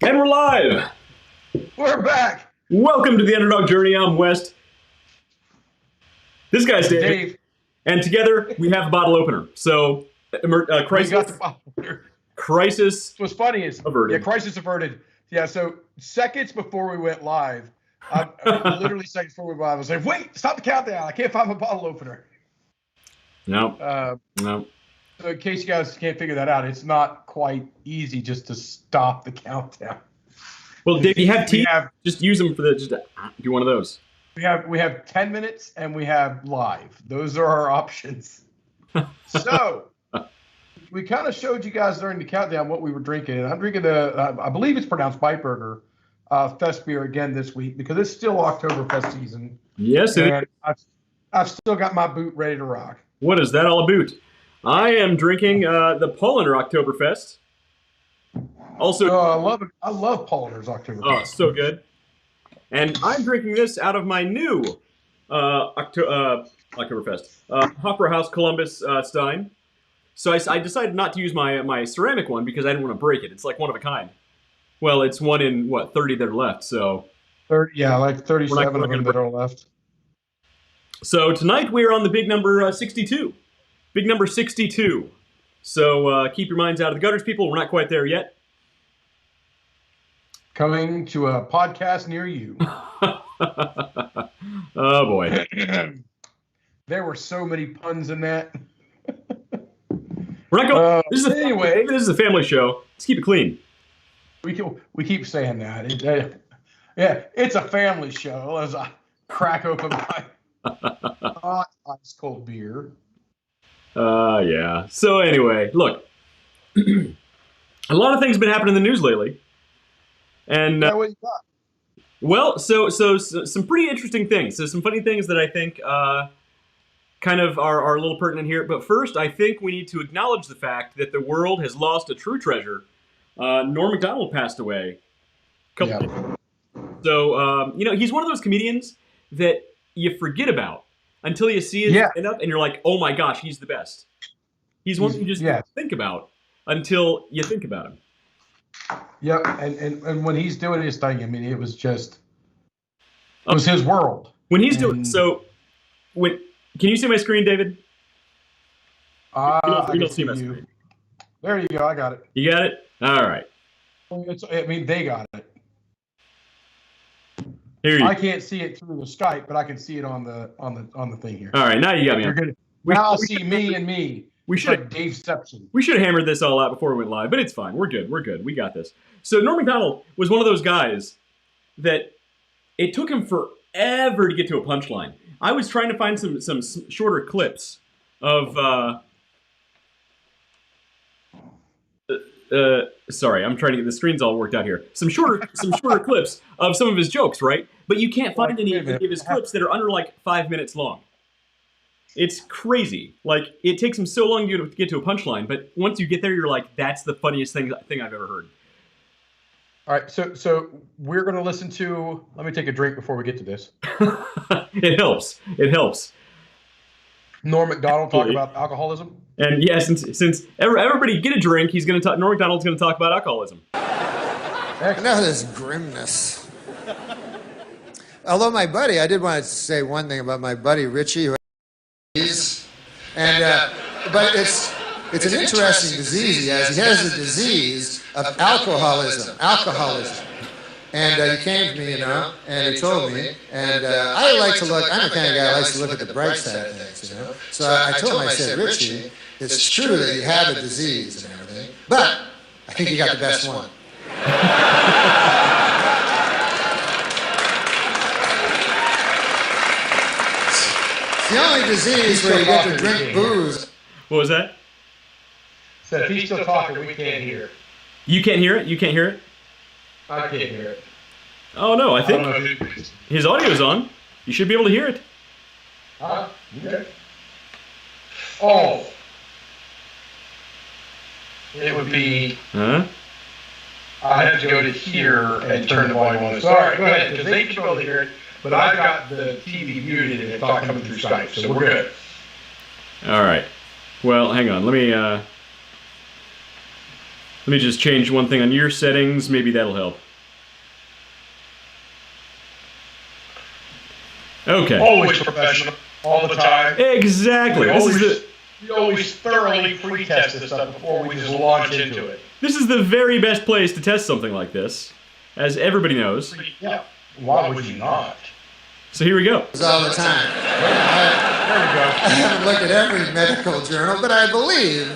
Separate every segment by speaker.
Speaker 1: And we're live.
Speaker 2: We're back.
Speaker 1: Welcome to the Underdog Journey. I'm West. This guy's Dave. And together we have a bottle opener. So, crisis.
Speaker 2: We got the bottle opener.
Speaker 1: Crisis.
Speaker 2: What's funny is,
Speaker 1: averted.
Speaker 2: Yeah, crisis averted. Yeah, so seconds before we went live, literally seconds before we went live, I was like, wait, stop the countdown. I can't find my bottle opener.
Speaker 1: No. No.
Speaker 2: So in case you guys can't figure that out, it's not quite easy just to stop the countdown.
Speaker 1: Well, Dave, you have teeth. Just use them for just do one of those.
Speaker 2: We have 10 minutes and we have live. Those are our options. So we kind of showed you guys during the countdown what we were drinking. And I'm drinking the, I believe it's pronounced Bitburger Fest beer again this week because it's still Oktoberfest season.
Speaker 1: Yes, it is.
Speaker 2: I've still got my boot ready to rock.
Speaker 1: What is that all about? I am drinking the Polliner Oktoberfest. Also,
Speaker 2: I love Polliners Oktoberfest.
Speaker 1: Oh, so good. And I'm drinking this out of my new Oktoberfest, Hofbräu House Columbus Stein. So I decided not to use my ceramic one because I didn't want to break it. It's like one of a kind. Well, it's one in, 30 that are left, so.
Speaker 2: 30, yeah, like 37 of them that are left.
Speaker 1: So tonight we are on the big number 62. Big number 62. So keep your minds out of the gutters, people. We're not quite there yet.
Speaker 2: Coming to a podcast near you.
Speaker 1: Oh, boy.
Speaker 2: There were so many puns in that.
Speaker 1: We're not going. This is a family show. Let's keep it clean.
Speaker 2: We keep saying that. Yeah, it's a family show as I crack open my hot ice cold beer.
Speaker 1: Yeah. So anyway, look, a lot of things have been happening in the news lately, and
Speaker 2: what you got?
Speaker 1: Well, so some pretty interesting things. So some funny things that I think kind of are a little pertinent here. But first, I think we need to acknowledge the fact that the world has lost a true treasure. Norm Macdonald passed away. So he's one of those comedians that you forget about until you see his stand up and you're like, oh my gosh, he's the best. He's one you just think about until you think about him.
Speaker 2: Yep, and when he's doing his thing, I mean, it was his world.
Speaker 1: When he's doing can you see my screen, David?
Speaker 2: I don't see my screen. There you go. I got it.
Speaker 1: You got it? All right.
Speaker 2: They got it. I can't see it through the Skype, but I can see it on the thing here.
Speaker 1: All right, now you got me.
Speaker 2: You're good. Now I'll see me and me.
Speaker 1: We should
Speaker 2: like Daveception.
Speaker 1: We should have hammered this all out before we went live, but it's fine. We're good. We got this. So Norm Macdonald was one of those guys that it took him forever to get to a punchline. I was trying to find some shorter clips of. Sorry, I'm trying to get the screens all worked out here. Some shorter clips of some of his jokes, right? But you can't find any of his clips that are under like 5 minutes long. It's crazy. Like, it takes him so long to get to a punchline, but once you get there, you're like, that's the funniest thing I've ever heard.
Speaker 2: All right, so we're going to listen to. Let me take a drink before we get to this.
Speaker 1: It helps.
Speaker 2: Norm Macdonald talk about alcoholism.
Speaker 1: And yeah, since everybody get a drink, Norm Macdonald's going to talk about alcoholism.
Speaker 3: Now this grimness. Although my buddy, I did want to say one thing about my buddy Richie, who but it's an interesting disease he has. He has the disease of alcoholism. And he came to me, and he told me, and I like to look, I'm the kind of guy who likes to look at the bright side of things, So I told him, I said, Richie, it's true that you have a disease and everything, but I think you got the best one. It's the only disease where you get to drink booze.
Speaker 1: What was that?
Speaker 2: So if he's still talking, we can't hear.
Speaker 1: You can't hear it? You can't hear it?
Speaker 2: I can't hear it.
Speaker 1: Oh, no, I think his audio's on. You should be able to hear it.
Speaker 2: Okay. Oh. It would be...
Speaker 1: Huh?
Speaker 2: I have to go to here and turn the volume on. Sorry, go ahead, because they should be able to hear it, but I've got the TV muted and it's not coming through Skype, so we're good.
Speaker 1: All right. Well, hang on. Let me... Let me just change one thing on your settings. Maybe that'll help. Okay.
Speaker 2: Always professional, all the time.
Speaker 1: Exactly.
Speaker 2: We always thoroughly pre-test this stuff before we just launch into it.
Speaker 1: This is the very best place to test something like this, as everybody knows.
Speaker 2: Yeah. Why would you not?
Speaker 1: So here we go.
Speaker 3: All the time.
Speaker 2: There we go.
Speaker 3: I haven't looked at every medical journal, but I believe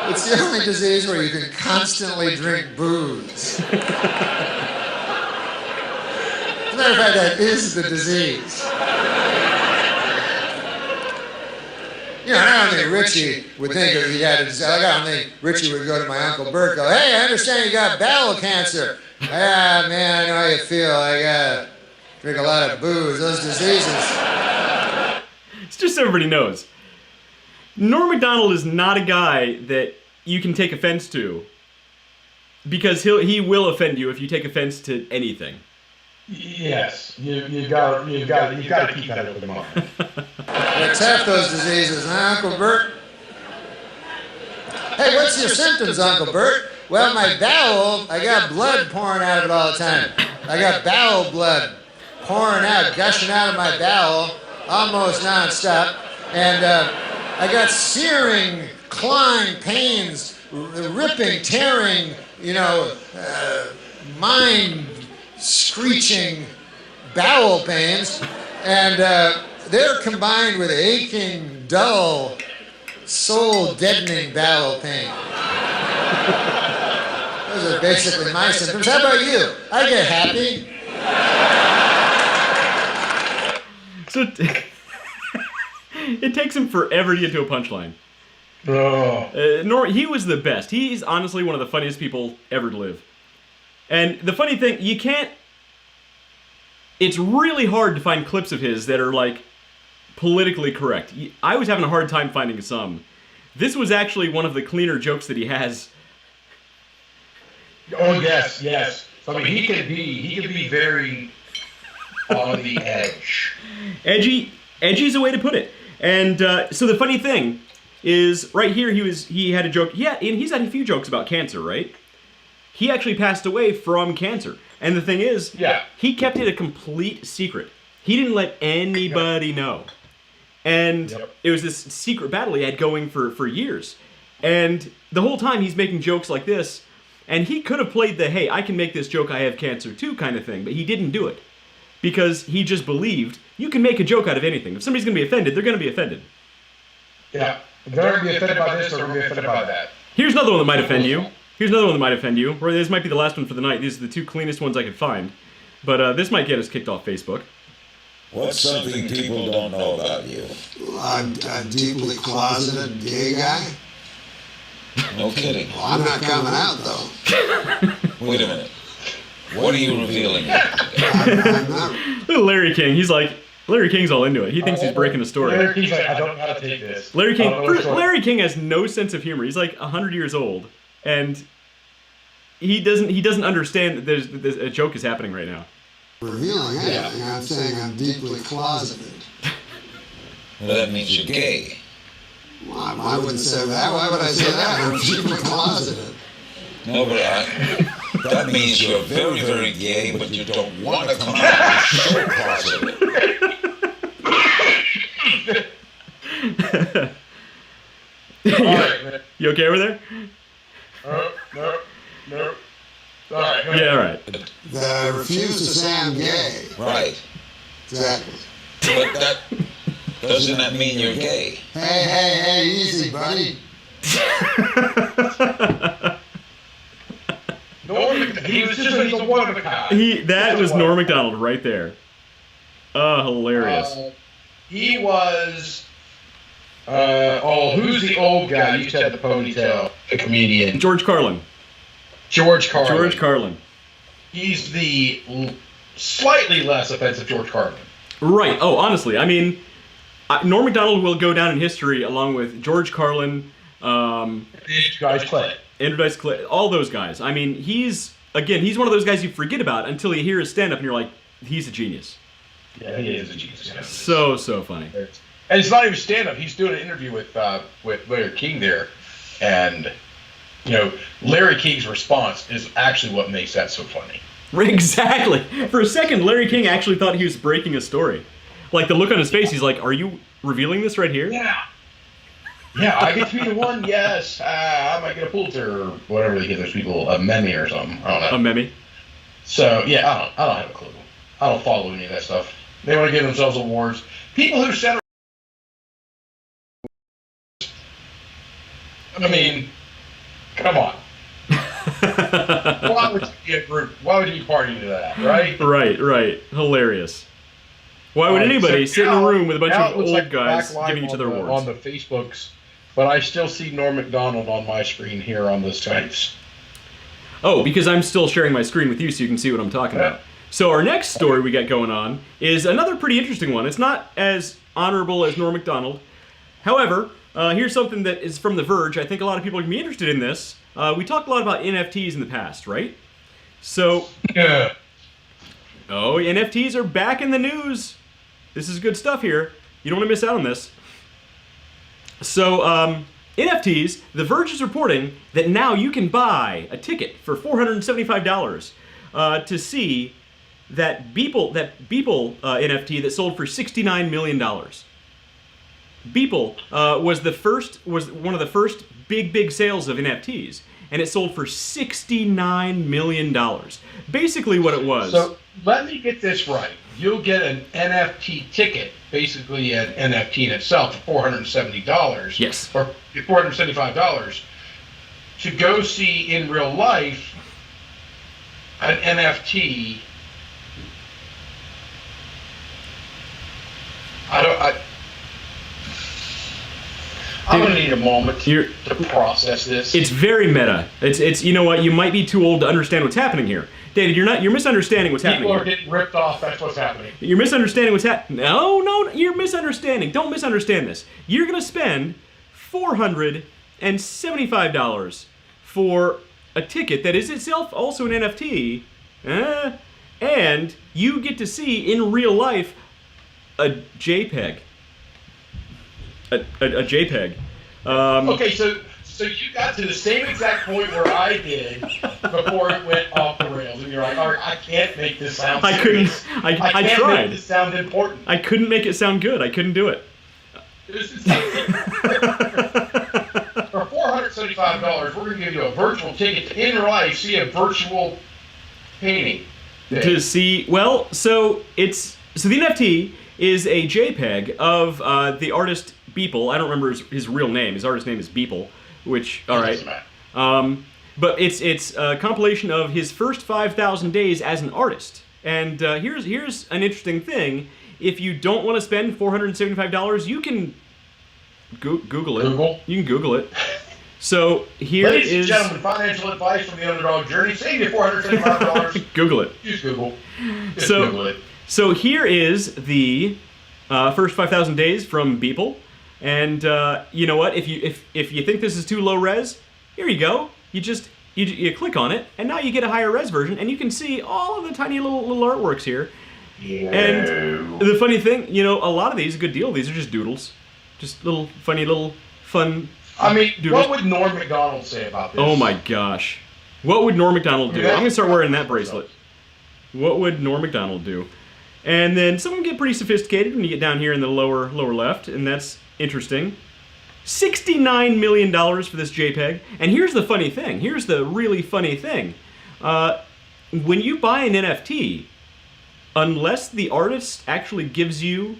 Speaker 3: it's the only disease where you can constantly drink booze. As a matter of fact, that is the disease. You know, I don't think Richie would think if he had a disease. I don't think Richie would go to my Uncle Bert and go, hey, I understand you got bowel cancer. Yeah, man, I know how you feel. I gotta drink a lot of booze. Those diseases.
Speaker 1: It's just so everybody knows. Norm Macdonald is not a guy that you can take offense to, because he will offend you if you take offense to anything.
Speaker 2: Yes, you got to keep that open mind.
Speaker 3: It's half those diseases, huh, Uncle Bert? Hey, what's your symptoms, Uncle Bert? Well, my bowel, I got blood pouring out of it all the time. I got bowel blood pouring out, gushing out of my bowel, almost nonstop. And I got searing, clawing pains, ripping, tearing, mind-screeching bowel pains. And they're combined with aching, dull, soul-deadening bowel pain. Those are basically my symptoms. How about you? I get happy.
Speaker 1: So it takes him forever to get to a punchline. He was the best. He's honestly one of the funniest people ever to live. And the funny thing, it's really hard to find clips of his that are, like, politically correct. I was having a hard time finding some. This was actually one of the cleaner jokes that he has.
Speaker 2: Oh, yes. So, I mean, he can be very on the edge.
Speaker 1: Edgy's a way to put it. And so the funny thing is, right here, he had a joke. Yeah, and he's had a few jokes about cancer, right? He actually passed away from cancer. And the thing is, he kept it a complete secret. He didn't let anybody know. And it was this secret battle he had going for years. And the whole time he's making jokes like this, and he could have played the, hey, I can make this joke, I have cancer too kind of thing, but he didn't do it. Because he just believed you can make a joke out of anything. If somebody's going to be offended, they're going to be offended.
Speaker 2: Yeah. They're going to be offended by this or they're going to be offended by that.
Speaker 1: Here's another one that might offend you. Or this might be the last one for the night. These are the two cleanest ones I could find. But this might get us kicked off Facebook.
Speaker 4: What's something people don't know about you?
Speaker 3: I'm a deeply closeted gay guy.
Speaker 4: No kidding.
Speaker 3: Well, I'm not coming out, though.
Speaker 4: Wait a minute. What are you revealing?
Speaker 3: I'm not.
Speaker 1: Look at Larry King. Larry King's all into it. He thinks he's breaking a story.
Speaker 2: Larry King's like, I don't know how to take this.
Speaker 1: Larry King has no sense of humor. He's like 100 years old, and he doesn't understand that there's a joke is happening right now.
Speaker 3: Revealing anything. I'm saying I'm deeply closeted.
Speaker 4: Well, that means you're gay.
Speaker 3: Well, I wouldn't say that. Why would I say that? I'm deeply closeted.
Speaker 4: No, but that means you're very, very gay, but you don't want to come out. You're so closeted.
Speaker 1: You okay over there?
Speaker 2: No. All right.
Speaker 1: Yeah, all right.
Speaker 3: That I refuse to say I'm gay.
Speaker 4: Right.
Speaker 3: Exactly.
Speaker 4: But doesn't that mean you're gay?
Speaker 3: Hey, easy, buddy.
Speaker 2: He's a one of a kind.
Speaker 1: That was Norm Macdonald right there. Oh, hilarious.
Speaker 2: He was. Who's the old guy? You said the ponytail. The comedian.
Speaker 1: George Carlin.
Speaker 2: George Carlin. He's the slightly less offensive George Carlin.
Speaker 1: Right. Oh, honestly, I mean, Norm Macdonald will go down in history along with George Carlin,
Speaker 2: Andrew Dice Clay,
Speaker 1: all those guys. I mean, he's one of those guys you forget about until you hear his stand-up and you're like, he's a genius.
Speaker 2: Yeah, he is a genius. Yeah.
Speaker 1: So funny.
Speaker 2: And it's not even stand-up. He's doing an interview with Larry King there, and Larry King's response is actually what makes that so funny.
Speaker 1: Exactly. For a second, Larry King actually thought he was breaking a story. Like the look on his face, he's like, "Are you revealing this right here?"
Speaker 2: Yeah. Yeah, I get to be the one. Yes, I might get a Pulitzer or whatever they give those people, a Memmy or something. I don't know.
Speaker 1: A Memmy.
Speaker 2: So yeah, I don't have a clue. I don't follow any of that stuff. They want to give themselves awards. People who center. I mean, come on. Why would you be a group? Why would you be party to that, right?
Speaker 1: Right. Hilarious. Why would anybody sit in a room with a bunch of old guys giving each other awards?
Speaker 2: On the Facebooks, but I still see Norm Macdonald on my screen here on the Skypes.
Speaker 1: Oh, because I'm still sharing my screen with you so you can see what I'm talking about. So our next story we got going on is another pretty interesting one. It's not as honorable as Norm Macdonald. However, here's something that is from The Verge. I think a lot of people are going to be interested in this. We talked a lot about NFTs in the past, right? So, NFTs are back in the news. This is good stuff here. You don't want to miss out on this. So, NFTs, The Verge is reporting that now you can buy a ticket for $475 to see that Beeple NFT that sold for $69 million. Beeple was one of the first big sales of NFTs, and it sold for $69 million. Basically what it was.
Speaker 2: So let me get this right. You'll get an NFT ticket, basically an NFT in itself, for $470.
Speaker 1: Yes.
Speaker 2: Or $475 to go see in real life an NFT. I'm gonna need a moment to process this.
Speaker 1: It's very meta. It's you know what? You might be too old to understand what's happening here, David. You're misunderstanding what's happening.
Speaker 2: People are getting ripped off. That's what's happening.
Speaker 1: You're misunderstanding what's happening. No, you're misunderstanding. Don't misunderstand this. You're gonna spend $475 for a ticket that is itself also an NFT, and you get to see in real life a JPEG. A JPEG.
Speaker 2: Okay, so you got to the same exact point where I did before it went off the rails, and you're like, all right, I can't make this sound serious. I can't
Speaker 1: tried.
Speaker 2: make this sound important.
Speaker 1: I couldn't make it sound good. I couldn't do it.
Speaker 2: This is for $475, we're going to give you a virtual ticket to in real life see a virtual painting.
Speaker 1: To see, well, so the NFT is a JPEG of the artist Beeple. I don't remember his real name. His artist name is Beeple, which, all right. But it's a compilation of his first 5,000 days as an artist. And here's an interesting thing. If you don't want to spend $475, you can Google it. You can Google it. So here
Speaker 2: Ladies and gentlemen, financial advice from the Underdog Journey. Save your $475.
Speaker 1: Google it.
Speaker 2: Use Google. Google it.
Speaker 1: So here is the first 5,000 days from Beeple. And you know what? If you think this is too low res, here you go. You click on it, and now you get a higher res version, and you can see all of the tiny little artworks here.
Speaker 2: Yeah.
Speaker 1: And the funny thing, a lot of these, a good deal, these are just doodles. Just little funny little fun doodles.
Speaker 2: What would Norm Macdonald say about this?
Speaker 1: Oh my gosh. What would Norm Macdonald do? I'm going to start wearing that bracelet. What would Norm Macdonald do? And then some of them get pretty sophisticated when you get down here in the lower left, and that's interesting. $69 million for this JPEG. And here's the funny thing. Here's the really funny thing. When you buy an NFT, unless the artist actually gives you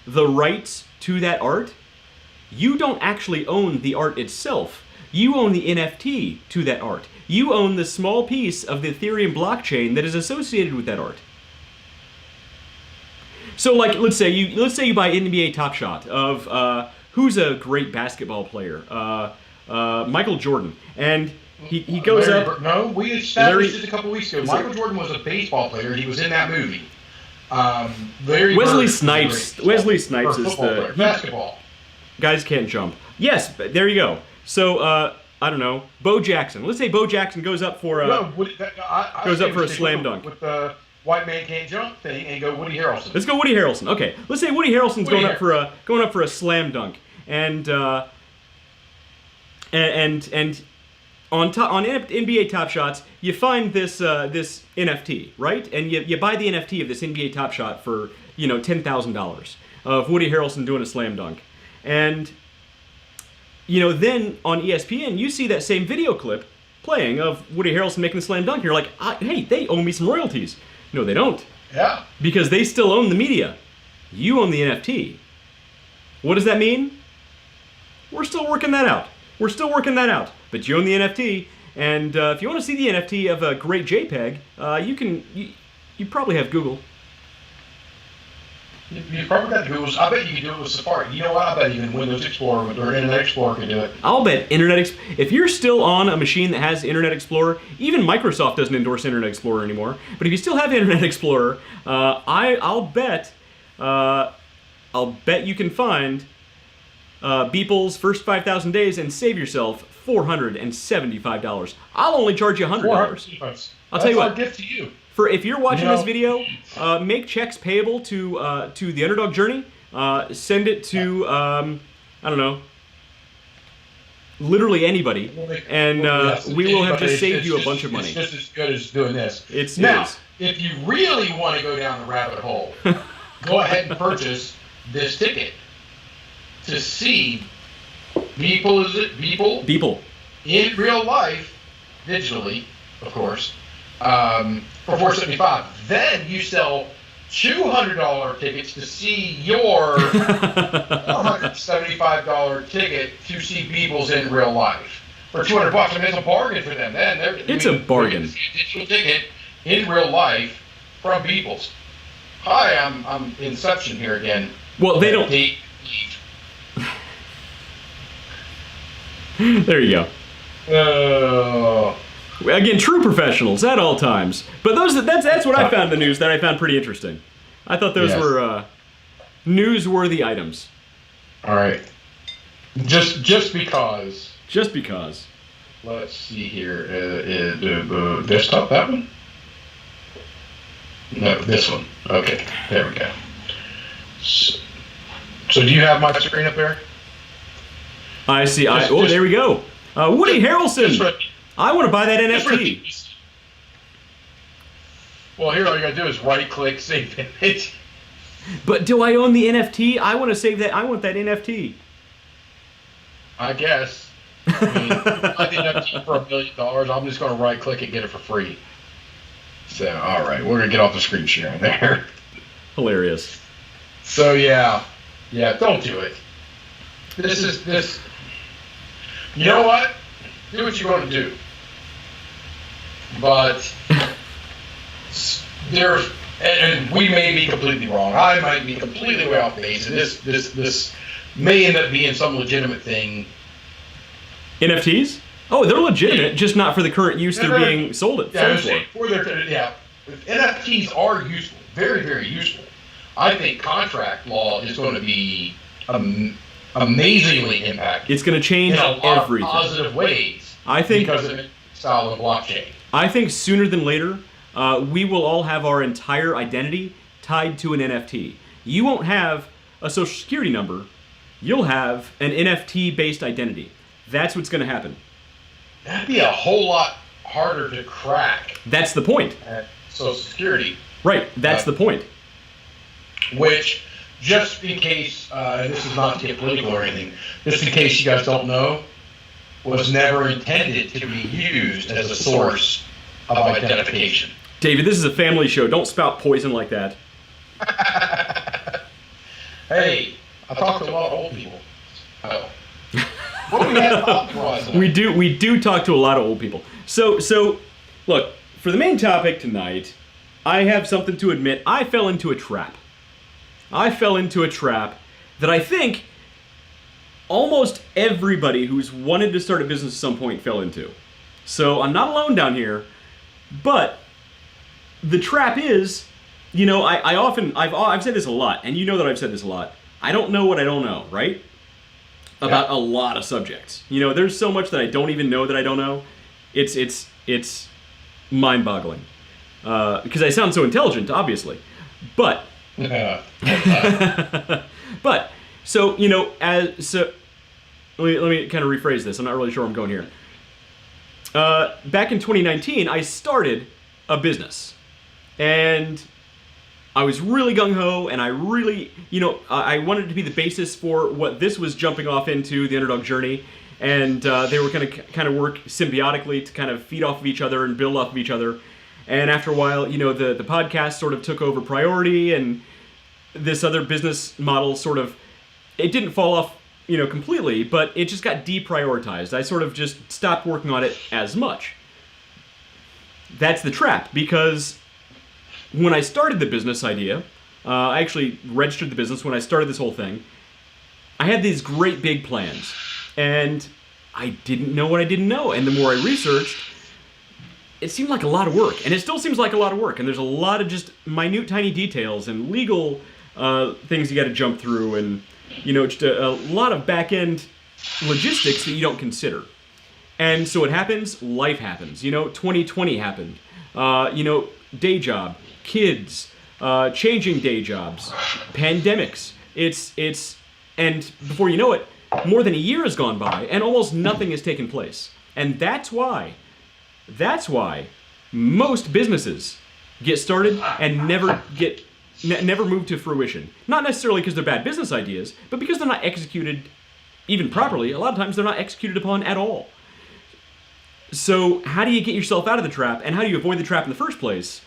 Speaker 1: the rights to that art, you don't actually own the art itself. You own the NFT to that art. You own the small piece of the Ethereum blockchain that is associated with that art. So, like, let's say you buy NBA Top Shot of who's a great basketball player, Michael Jordan, and he goes up.
Speaker 2: No, we established this a couple weeks ago. Michael Jordan was a baseball player. He was in that movie.
Speaker 1: Wesley Snipes. Wesley Snipes is the
Speaker 2: basketball.
Speaker 1: Guys can't jump. Yes, there you go. So I don't know, Bo Jackson. Let's say Bo Jackson goes up for a slam dunk.
Speaker 2: With the white man can't jump thing, and go Woody Harrelson.
Speaker 1: Let's go Woody Harrelson. Okay, let's say Woody Harrelson's going up for a slam dunk, and on NBA Top Shots, you find this this NFT, right? And you buy the NFT of this NBA Top Shot for $10,000 of Woody Harrelson doing a slam dunk, and then on ESPN you see that same video clip playing of Woody Harrelson making the slam dunk. And you're like, hey, they owe me some royalties. No, they don't.
Speaker 2: Yeah.
Speaker 1: Because they still own the media. You own the NFT. What does that mean? We're still working that out. But you own the NFT, and if you want to see the NFT of a great JPEG, you probably have Google.
Speaker 2: You probably got Google. I bet you can do it with Safari. You know what? I bet even Windows Explorer or Internet Explorer can do it.
Speaker 1: I'll bet if you're still on a machine that has Internet Explorer, even Microsoft doesn't endorse Internet Explorer anymore. But if you still have Internet Explorer, I'll bet you can find Beeple's first 5,000 days and save yourself $475. I'll only charge you $100. I'll tell you what.
Speaker 2: That's our gift to you.
Speaker 1: For if you're watching this video, make checks payable to the Underdog Journey. Send it to I don't know, literally anybody, and we will have just saved you a bunch of money.
Speaker 2: It's just as good as doing this.
Speaker 1: It
Speaker 2: is.
Speaker 1: If
Speaker 2: if you really want to go down the rabbit hole, go ahead and purchase this ticket to see Beeple. Is it Beeple?
Speaker 1: Beeple.
Speaker 2: In real life, digitally, of course, for $475. Then you sell $200 tickets to see your $175 ticket to see Beebles in real life for $200. I mean, it's a bargain for them. Then
Speaker 1: it's a bargain.
Speaker 2: A digital ticket in real life from Beebles. Hi, I'm Inception here again.
Speaker 1: Well, they don't. There you go. Again, true professionals at all times. But that's what I found in the news that I found pretty interesting. I thought those were newsworthy items.
Speaker 2: All right. Just because.
Speaker 1: Just because.
Speaker 2: Let's see here. Desktop, that one? No, this one. Okay, there we go. So do you have my screen up there?
Speaker 1: I see. There we go. Woody Harrelson. I want to buy that NFT.
Speaker 2: Well, here all you gotta do is right-click, save image.
Speaker 1: But do I own the NFT? I want to save that. I want that NFT.
Speaker 2: I guess. I mean, I the NFT for $1 million. I'm just gonna right-click and get it for free. So, all right, we're gonna get off the screen sharing there.
Speaker 1: Hilarious.
Speaker 2: So yeah, don't do it. This. You know what? Do what you're going to do. But and we may be completely wrong. I might be completely way off base, and this may end up being some legitimate thing.
Speaker 1: NFTs? Oh, they're legitimate, just not for the current use they're being sold for.
Speaker 2: NFTs are useful, very, very useful. I think contract law is going to be amazingly impacted.
Speaker 1: It's going to change
Speaker 2: in a lot
Speaker 1: everything.
Speaker 2: Of positive ways.
Speaker 1: I think
Speaker 2: because of the style of blockchain.
Speaker 1: I think sooner than later, we will all have our entire identity tied to an NFT. You won't have a social security number. You'll have an NFT-based identity. That's what's going to happen.
Speaker 2: That'd be a whole lot harder to crack.
Speaker 1: That's the point.
Speaker 2: At Social Security.
Speaker 1: Right. That's the point.
Speaker 2: Which, just in case, and this is not to get political or anything, just in case you guys don't know, was never intended to be used as a source of identification.
Speaker 1: David, this is a family show. Don't spout poison like that.
Speaker 2: Hey, I talk to a lot of old people. Oh. What do we have
Speaker 1: we do talk to a lot of old people. So look, for the main topic tonight, I have something to admit. I fell into a trap. That I think almost everybody who's wanted to start a business at some point fell into. So I'm not alone down here, but the trap is, I've said this a lot, and you know that I've said this a lot. I don't know what I don't know, right? About a lot of subjects. There's so much that I don't even know that I don't know. It's mind-boggling. Because I sound so intelligent, obviously. But but so let me kind of rephrase this. I'm not really sure where I'm going here. back in 2019, I started a business. And I was really gung-ho, and I really, I wanted it to be the basis for what this was jumping off into, the Underdog journey. And they were going to kind of work symbiotically to kind of feed off of each other and build off of each other. And after a while, the podcast sort of took over priority, and this other business model it didn't fall off, completely, but it just got deprioritized. I sort of just stopped working on it as much. That's the trap, because when I started the business idea, I actually registered the business when I started this whole thing. I had these great big plans, and I didn't know what I didn't know. And the more I researched, it seemed like a lot of work, and it still seems like a lot of work. And there's a lot of just minute, tiny details and legal things you got to jump through, and just a lot of back-end logistics that you don't consider. And so what happens? Life happens. 2020 happened. Day job, kids, changing day jobs, pandemics. And before you know it, more than a year has gone by, and almost nothing has taken place. And that's why most businesses get started and never move to fruition. Not necessarily because they're bad business ideas, but because they're not executed even properly. A lot of times they're not executed upon at all. So how do you get yourself out of the trap, and how do you avoid the trap in the first place?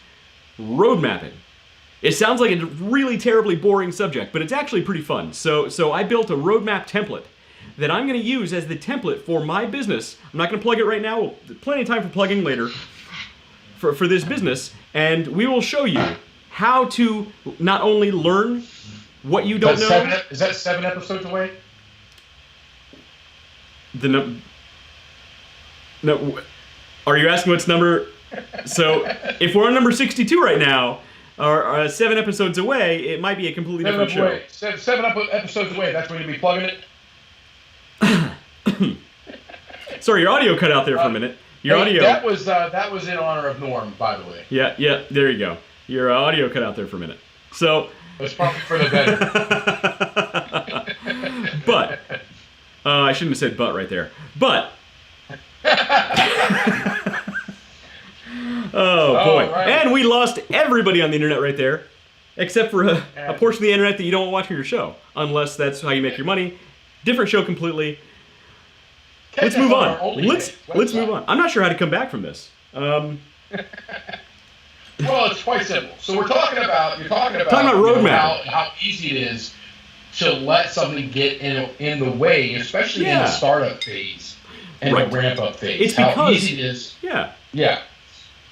Speaker 1: Road mapping. It sounds like a really terribly boring subject, but it's actually pretty fun. So I built a roadmap template that I'm going to use as the template for my business. I'm not going to plug it right now. Plenty of time for plugging later for this business. And we will show you how to not only learn what you don't know.
Speaker 2: Is that 7 episodes away?
Speaker 1: No, are you asking what's number? So if we're on number 62 right now, or 7 episodes away, it might be a completely different show.
Speaker 2: 7 episodes away. That's when you'll be plugging it.
Speaker 1: Sorry, your audio cut out there for a minute. Your audio.
Speaker 2: That was in honor of Norm, by the way.
Speaker 1: Yeah. There you go. Your audio cut out there for a minute. So.
Speaker 2: It's probably for the better.
Speaker 1: But I shouldn't have said "but" right there. But. Oh boy!
Speaker 2: Right.
Speaker 1: And we lost everybody on the internet right there, except for a portion of the internet that you don't watch your show, unless that's how you make your money. Different show completely. Let's move on. Let's move on. I'm not sure how to come back from this.
Speaker 2: Well, it's quite simple. So you're talking about
Speaker 1: roadmap.
Speaker 2: How easy it is to let something get in the way, especially in the startup phase and the ramp up phase.
Speaker 1: It's because
Speaker 2: how easy it is.
Speaker 1: Yeah.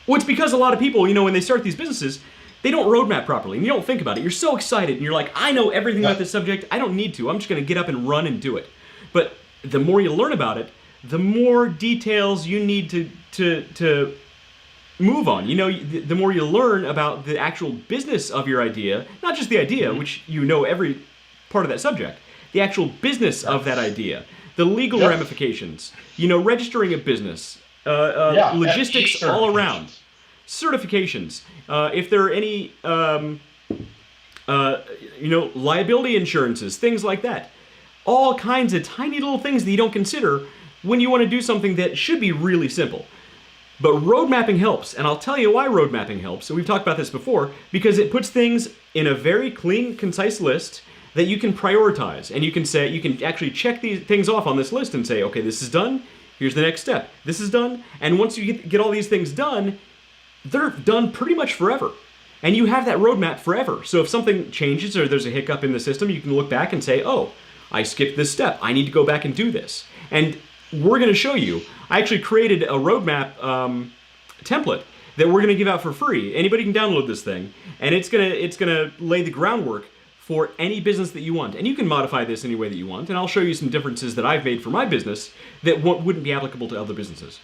Speaker 1: Well, it's because a lot of people, when they start these businesses, they don't roadmap properly, and you don't think about it. You're so excited, and you're like, I know everything about this subject. I don't need to. I'm just going to get up and run and do it. But the more you learn about it, the more details you need to move on. The more you learn about the actual business of your idea, not just the idea, which every part of that subject, the actual business of that idea, the legal ramifications, registering a business, logistics all around. Certifications. If there are any, liability insurances, things like that. All kinds of tiny little things that you don't consider when you want to do something that should be really simple. But road mapping helps, and I'll tell you why road mapping helps. So we've talked about this before, because it puts things in a very clean, concise list that you can prioritize. And you can actually check these things off on this list and say, okay, this is done. Here's the next step. This is done. And once you get all these things done, they're done pretty much forever. And you have that roadmap forever. So if something changes or there's a hiccup in the system, you can look back and say, oh, I skipped this step. I need to go back and do this. And we're going to show you. I actually created a roadmap template that we're going to give out for free. Anybody can download this thing. And it's gonna lay the groundwork for any business that you want. And you can modify this any way that you want. And I'll show you some differences that I've made for my business that wouldn't be applicable to other businesses.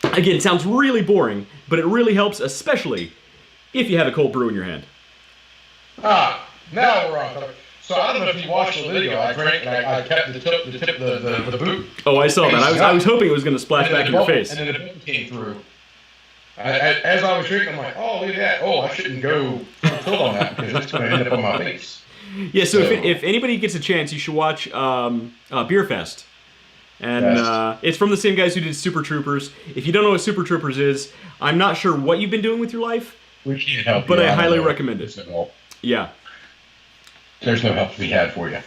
Speaker 1: Again, it sounds really boring, but it really helps, especially if you have a cold brew in your hand.
Speaker 2: Now we're on. So I don't know if you watched the video. I drank and I kept the boot.
Speaker 1: Oh, I saw that. I was hoping it was going to splash back in your face.
Speaker 2: And then the bubble came through. As I was drinking, I'm like, oh, look at that. Oh, I shouldn't go full on that because it's going to end up on my face.
Speaker 1: Yeah, so if anybody gets a chance, you should watch Beer Fest. And
Speaker 2: Yes.
Speaker 1: it's from the same guys who did Super Troopers. If you don't know what Super Troopers is, I'm not sure what you've been doing with your life,
Speaker 2: We can't help
Speaker 1: but
Speaker 2: you.
Speaker 1: I highly
Speaker 2: don't know.
Speaker 1: recommend it.
Speaker 2: There's no-
Speaker 1: Yeah.
Speaker 2: There's no help to be had for you.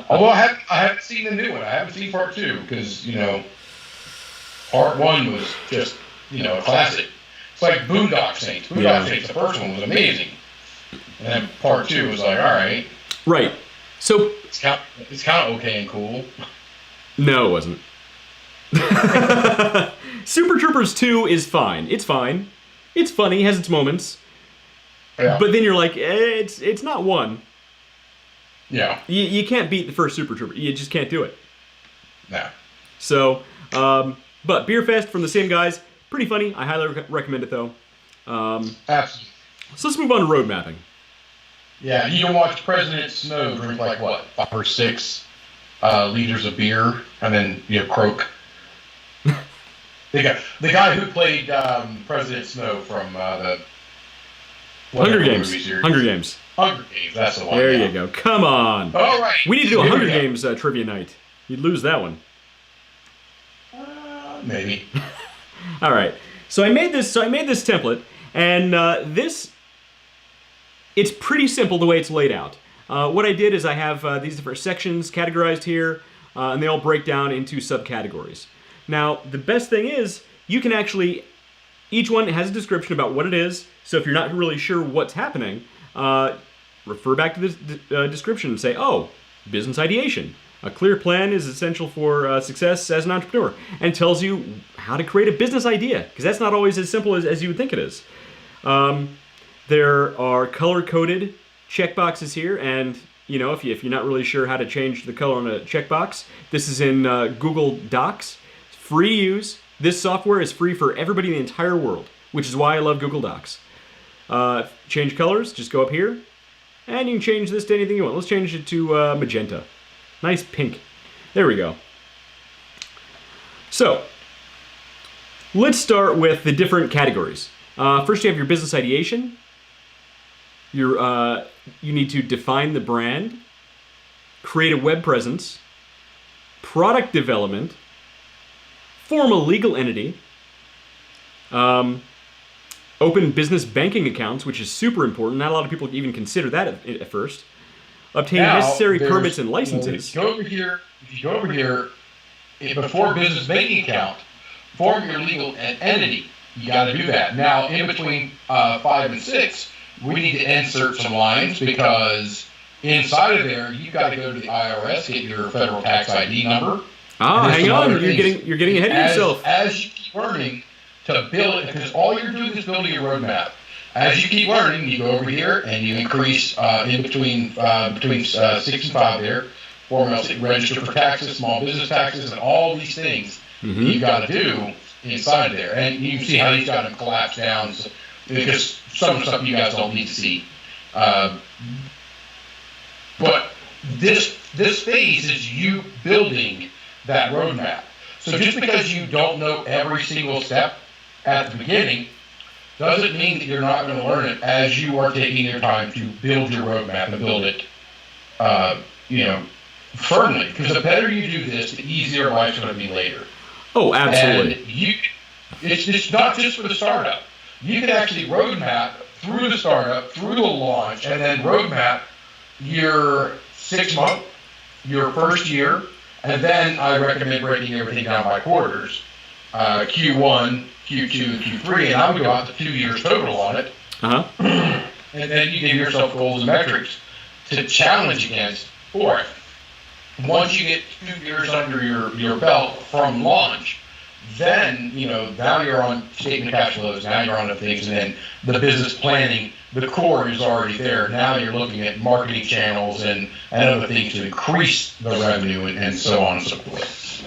Speaker 2: Although I haven't seen the new one. I haven't seen part 2 because part 1 was just a classic. It's like Boondock Saints. Boondock Saints, the first one was amazing, and then part 2 was like, all right,
Speaker 1: Right. So
Speaker 2: it's kind of okay and cool.
Speaker 1: no, it wasn't. Super Troopers 2 is fine. It's fine. It's funny, has its moments.
Speaker 2: Yeah.
Speaker 1: But then you're like, it's not 1.
Speaker 2: Yeah.
Speaker 1: You can't beat the first Super Trooper. You just can't do it.
Speaker 2: No.
Speaker 1: So, but Beer Fest from the same guys, pretty funny. I highly recommend it though.
Speaker 2: Absolutely.
Speaker 1: So let's move on to road mapping.
Speaker 2: Yeah. You can watch President Snow drink like what 5 or 6 liters of beer, and then croak. The guy who played President Snow from the
Speaker 1: Hunger Games.
Speaker 2: movie series.
Speaker 1: Hunger Games.
Speaker 2: Hunger Games. That's the one.
Speaker 1: There
Speaker 2: yeah.
Speaker 1: you go. Come on.
Speaker 2: All right.
Speaker 1: We need to do a
Speaker 2: Here
Speaker 1: Hunger
Speaker 2: we go.
Speaker 1: Games trivia night. You'd lose that one.
Speaker 2: Maybe.
Speaker 1: All right. So I made this template, and it's pretty simple the way it's laid out. What I did is I have these different sections categorized here, and they all break down into subcategories. Now, the best thing is you can actually, each one has a description about what it is, so if you're not really sure what's happening, refer back to the description and say, oh, business ideation. A clear plan is essential for success as an entrepreneur, and tells you how to create a business idea, because that's not always as simple as you would think it is. There are color-coded checkboxes here, and if you're not really sure how to change the color on a checkbox, this is in Google Docs. It's free to use. This software is free for everybody in the entire world, which is why I love Google Docs. Change colors, just go up here, and you can change this to anything you want. Let's change it to magenta. Nice pink. There we go. So, let's start with the different categories. First, you have your business ideation. You need to define the brand, create a web presence, product development, form a legal entity, open business banking accounts, which is super important. Not a lot of people even consider that at first. Obtain necessary permits and licenses.
Speaker 2: If you go over here, before business banking account, form your legal entity. You got to do that. Now, in between 5 and 6, we need to insert some lines because inside of there, you got to go to the IRS, get your federal tax ID number.
Speaker 1: Hang on, you're getting ahead of yourself.
Speaker 2: As you keep learning to build it, because all you're doing is building a roadmap. As you keep learning, you go over here and you increase in between 6 and 5 there, form register for taxes, small business taxes, and all these things you got to do inside there. And you can see how these got them collapsed down because some of the stuff you guys don't need to see. But this phase is you building that roadmap. So just because you don't know every single step at the beginning doesn't mean that you're not going to learn it as you are taking your time to build your roadmap and build it, firmly. Because the better you do this, the easier life's going to be later.
Speaker 1: Oh, absolutely.
Speaker 2: And it's not just for the startup. You can actually roadmap through the startup, through the launch, and then roadmap your 6 month, your first year, and then I recommend breaking everything down by quarters. Q1, Q2, and Q3, and I would go out to 2 years total on it. And then you give yourself goals and metrics to challenge against for it. Once you get 2 years under your belt from launch, then now you're on statement of cash flows, now you're on other things, and then the business planning, the core is already there. Now you're looking at marketing channels and other things to increase the revenue and so on and so forth.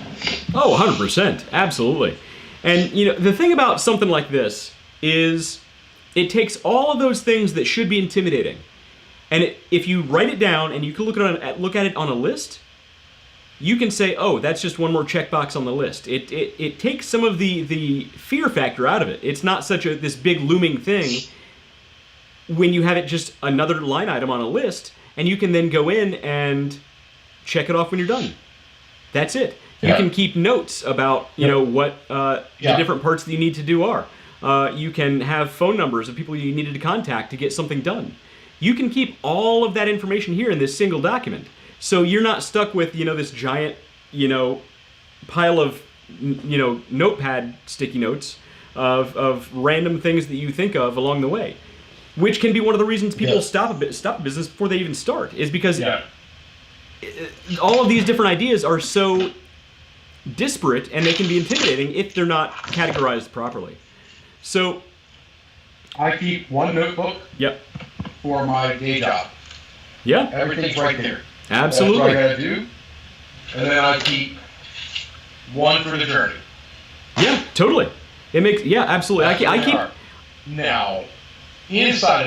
Speaker 1: Oh, 100%. Absolutely. And, the thing about something like this is it takes all of those things that should be intimidating. And if you write it down and you can look at it on a list, you can say, oh, that's just one more checkbox on the list. It takes some of the fear factor out of it. It's not such this big looming thing when you have it just another line item on a list, and you can then go in and check it off when you're done. That's it. You
Speaker 2: Yeah.
Speaker 1: can keep notes about, you know, what the
Speaker 2: Yeah.
Speaker 1: different parts that you need to do are. You can have phone numbers of people you needed to contact to get something done. You can keep all of that information here in this single document. So you're not stuck with, you know, this giant, you know, pile of, you know, notepad sticky notes of random things that you think of along the way. Which can be one of the reasons people stop a business before they even start, is because all of these different ideas are so disparate and they can be intimidating if they're not categorized properly. So
Speaker 2: I keep one notebook
Speaker 1: Yep.
Speaker 2: for my day job.
Speaker 1: Yeah.
Speaker 2: Everything's right there.
Speaker 1: Absolutely.
Speaker 2: That's what I gotta do. And then I keep one for the journey.
Speaker 1: Yeah. Totally. It makes absolutely. I keep.
Speaker 2: Now, inside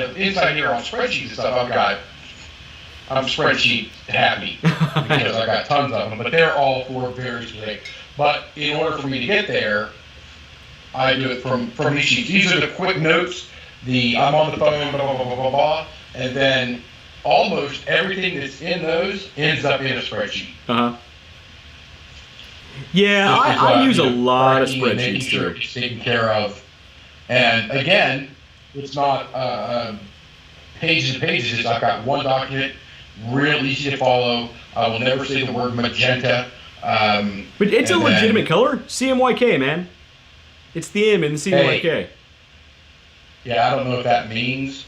Speaker 2: here on spreadsheets and stuff, I'm spreadsheet happy because I got tons of them, but they're all for very specific. But in order for me to get there, I do it from these sheets. These are the quick notes. I'm on the phone, blah, blah, blah, blah, blah, and then almost everything that's in those ends up in a spreadsheet.
Speaker 1: Yeah, I use a lot of
Speaker 2: making
Speaker 1: spreadsheets
Speaker 2: sure
Speaker 1: too.
Speaker 2: it's taken care of. And again, it's not pages and pages. I've got one document, real easy to follow. I will never say the word magenta.
Speaker 1: But it's a legitimate color. CMYK, man. It's the M in the CMYK.
Speaker 2: Hey, yeah, I don't know what that means.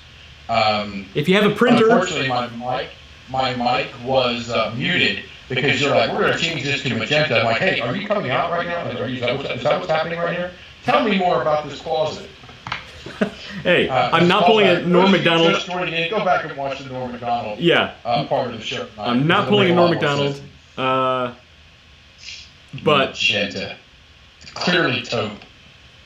Speaker 1: If you have a printer.
Speaker 2: Unfortunately, my mic was muted because you're like, we're going to change this to magenta. I'm like, hey, are you coming out right now? Is that what's happening right here? Tell me more about this closet.
Speaker 1: Hey, I'm not pulling a Norm Macdonald.
Speaker 2: Just joining in, go back and watch the Norm Macdonald part of the show.
Speaker 1: I'm not pulling a Norm Macdonald. But
Speaker 2: magenta. It's clearly taupe.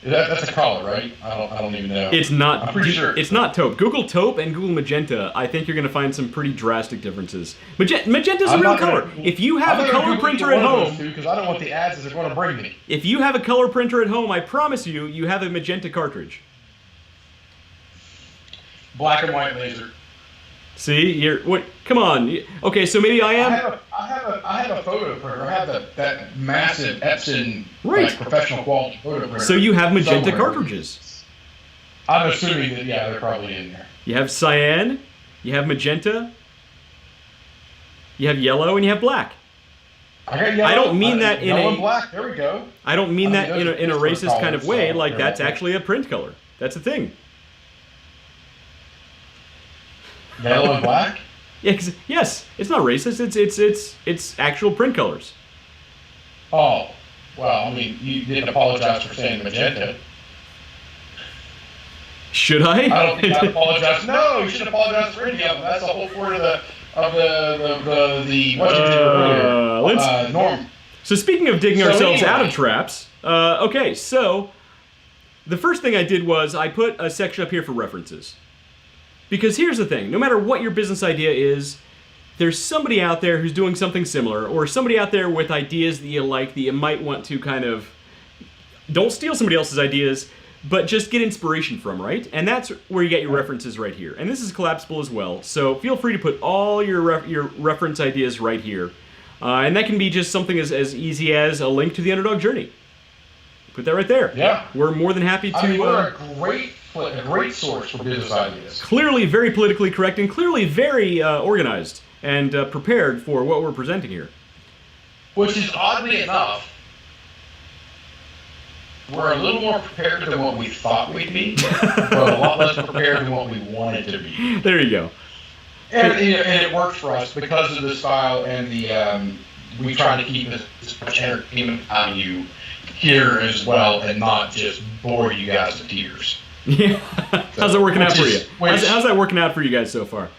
Speaker 2: That's a color, right? I don't even know.
Speaker 1: it's not.
Speaker 2: I'm pretty sure.
Speaker 1: It's not taupe. Google taupe and Google magenta. I think you're going to find some pretty drastic differences. Magenta's a real color. If you have a color printer at home,
Speaker 2: because I don't want the ads that are going to bring me.
Speaker 1: if you have a color printer at home, I promise you, you have a magenta cartridge.
Speaker 2: Black and white laser.
Speaker 1: See, you're what? Come on. Okay, so maybe I am.
Speaker 2: I have a photo printer. I have that massive Epson,
Speaker 1: Right.
Speaker 2: like, professional quality photo printer.
Speaker 1: So you have magenta
Speaker 2: somewhere.
Speaker 1: cartridges.
Speaker 2: I'm assuming that they're probably in there.
Speaker 1: You have cyan, you have magenta, you have yellow, and you have black.
Speaker 2: I got yellow.
Speaker 1: I don't mean that in
Speaker 2: yellow
Speaker 1: a-
Speaker 2: and black. There we go.
Speaker 1: I don't mean that
Speaker 2: those
Speaker 1: in
Speaker 2: are
Speaker 1: a
Speaker 2: different
Speaker 1: racist kind of
Speaker 2: colors,
Speaker 1: way.
Speaker 2: so
Speaker 1: Like
Speaker 2: they're
Speaker 1: that's
Speaker 2: okay.
Speaker 1: actually a print color. That's a thing.
Speaker 2: Yellow and black.
Speaker 1: Yes, it's not racist. It's actual print colors.
Speaker 2: Oh, well, I mean, you didn't apologize for saying magenta.
Speaker 1: Should I?
Speaker 2: I don't think I apologize. No, you should apologize for any of them. That's the whole point of the what you did earlier. Norm.
Speaker 1: So speaking of digging
Speaker 2: So
Speaker 1: ourselves out
Speaker 2: anyway.
Speaker 1: of traps, okay, so the first thing I did was I put a section up here for references. Because here's the thing, no matter what your business idea is, there's somebody out there who's doing something similar, or somebody out there with ideas that you like that you might want to kind of, don't steal somebody else's ideas, but just get inspiration from, right? And that's where you get your references right here. And this is collapsible as well, so feel free to put all your reference ideas right here. And that can be just something as easy as a link to the Underdog journey. Put that right there.
Speaker 2: Yeah.
Speaker 1: We're more than happy to...
Speaker 2: I mean, we're a great source for business ideas.
Speaker 1: Clearly very politically correct and clearly very organized and prepared for what we're presenting here.
Speaker 2: Which is oddly enough, we're a little more prepared than what we thought we'd be, but a lot less prepared than what we wanted to be.
Speaker 1: There you go.
Speaker 2: And it works for us because of the style and the we try to keep as much entertainment out of you here as well, and not just bore you guys to tears.
Speaker 1: Yeah. How's that working out for you?
Speaker 2: Which-
Speaker 1: How's that working out for you guys so far?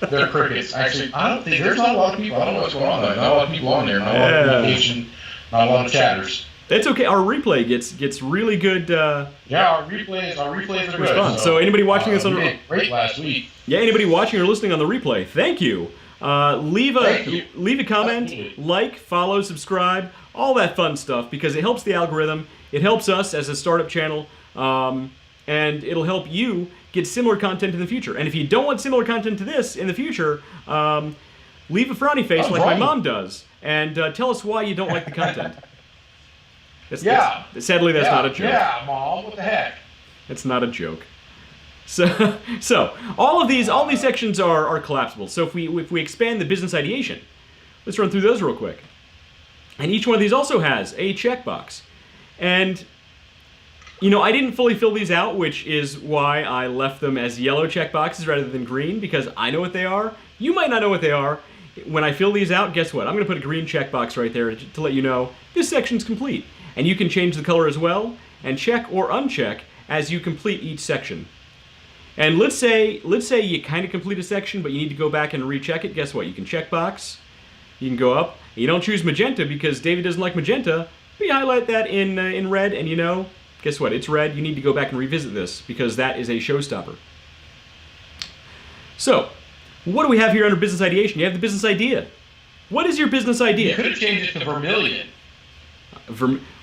Speaker 2: They're crickets. Actually, I don't think there's not a lot of people. I don't know what's going on though. Not a lot of people on there. Not a lot of communication. Not a lot of chatters.
Speaker 1: That's okay. Our replay gets really good
Speaker 2: Yeah, our replays are good.
Speaker 1: response. So anybody watching this on
Speaker 2: we did great last week.
Speaker 1: yeah, anybody watching or listening on the replay, thank you. Leave
Speaker 2: Thank you.
Speaker 1: a comment,
Speaker 2: Absolutely.
Speaker 1: like, follow, subscribe, all that fun stuff because it helps the algorithm. It helps us as a startup channel, and it'll help you get similar content in the future. And if you don't want similar content to this in the future, leave a frowny face
Speaker 2: Sounds
Speaker 1: like my
Speaker 2: wrong.
Speaker 1: mom does, and tell us why you don't like the content.
Speaker 2: Yeah.
Speaker 1: Sadly, that's not a joke.
Speaker 2: Yeah, Mom, what the heck?
Speaker 1: It's not a joke. So all these sections are collapsible. So if we expand the business ideation, let's run through those real quick. And each one of these also has a checkbox. And I didn't fully fill these out, which is why I left them as yellow checkboxes rather than green, because I know what they are. You might not know what they are. When I fill these out, guess what? I'm going to put a green checkbox right there to let you know this section's complete. And you can change the color as well, and check or uncheck as you complete each section. And let's say you kind of complete a section, but you need to go back and recheck it. Guess what? You can checkbox. You can go up. You don't choose magenta because David doesn't like magenta. But you highlight that in red, and guess what? It's red. You need to go back and revisit this because that is a showstopper. So, what do we have here under business ideation? You have the business idea. What is your business idea?
Speaker 2: You could have changed it to vermilion.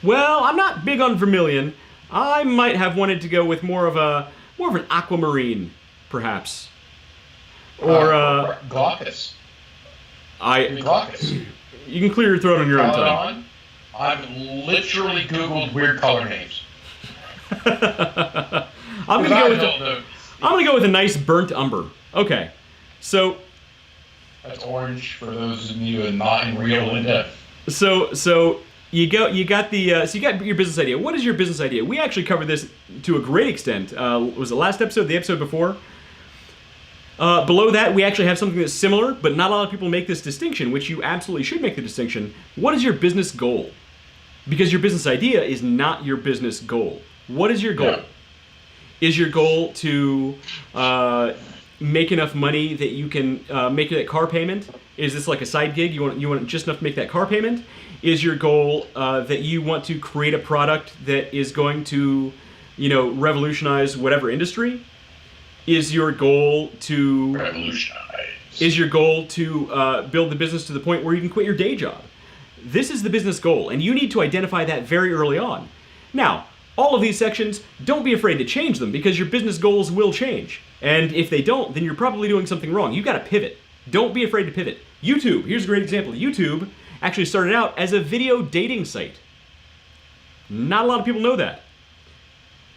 Speaker 1: Well, I'm not big on vermilion. I might have wanted to go with more of an aquamarine, perhaps, or
Speaker 2: glaucus.
Speaker 1: I.
Speaker 2: Glaucus.
Speaker 1: You can clear your throat on your own time.
Speaker 2: I've literally Googled weird color names.
Speaker 1: I'm gonna go with a nice burnt umber. Okay, so
Speaker 2: that's orange for those of you who are not in real Linda.
Speaker 1: So you got your business idea. What is your business idea? We actually covered this to a great extent. Was the last episode, the episode before? Below that, we actually have something that's similar, but not a lot of people make this distinction, which you absolutely should make the distinction. What is your business goal? Because your business idea is not your business goal. What is your goal? Yeah. Is your goal to make enough money that you can make that car payment? Is this like a side gig? You want just enough to make that car payment? Is your goal that you want to create a product that is going to, revolutionize whatever industry? Is your goal to
Speaker 2: revolutionize?
Speaker 1: Is your goal to build the business to the point where you can quit your day job? This is the business goal, and you need to identify that very early on. Now, all of these sections, don't be afraid to change them because your business goals will change. And if they don't, then you're probably doing something wrong. You've got to pivot. Don't be afraid to pivot. YouTube, here's a great example. YouTube actually started out as a video dating site. Not a lot of people know that.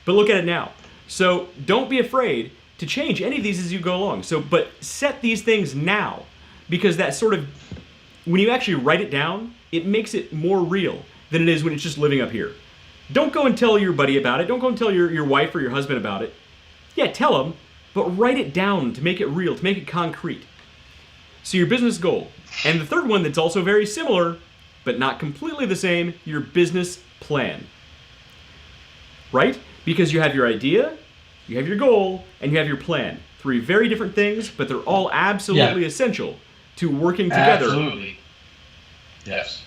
Speaker 1: But look at it now. So don't be afraid to change any of these as you go along. But set these things now, because that sort of, when you actually write it down, it makes it more real than it is when it's just living up here. Don't go and tell your buddy about it. Don't go and tell your wife or your husband about it. Yeah, tell them, but write it down to make it real, to make it concrete. So your business goal. And the third one that's also very similar, but not completely the same, your business plan. Right? Because you have your idea, you have your goal, and you have your plan. Three very different things, but they're all absolutely essential to working together.
Speaker 2: Absolutely. Yes.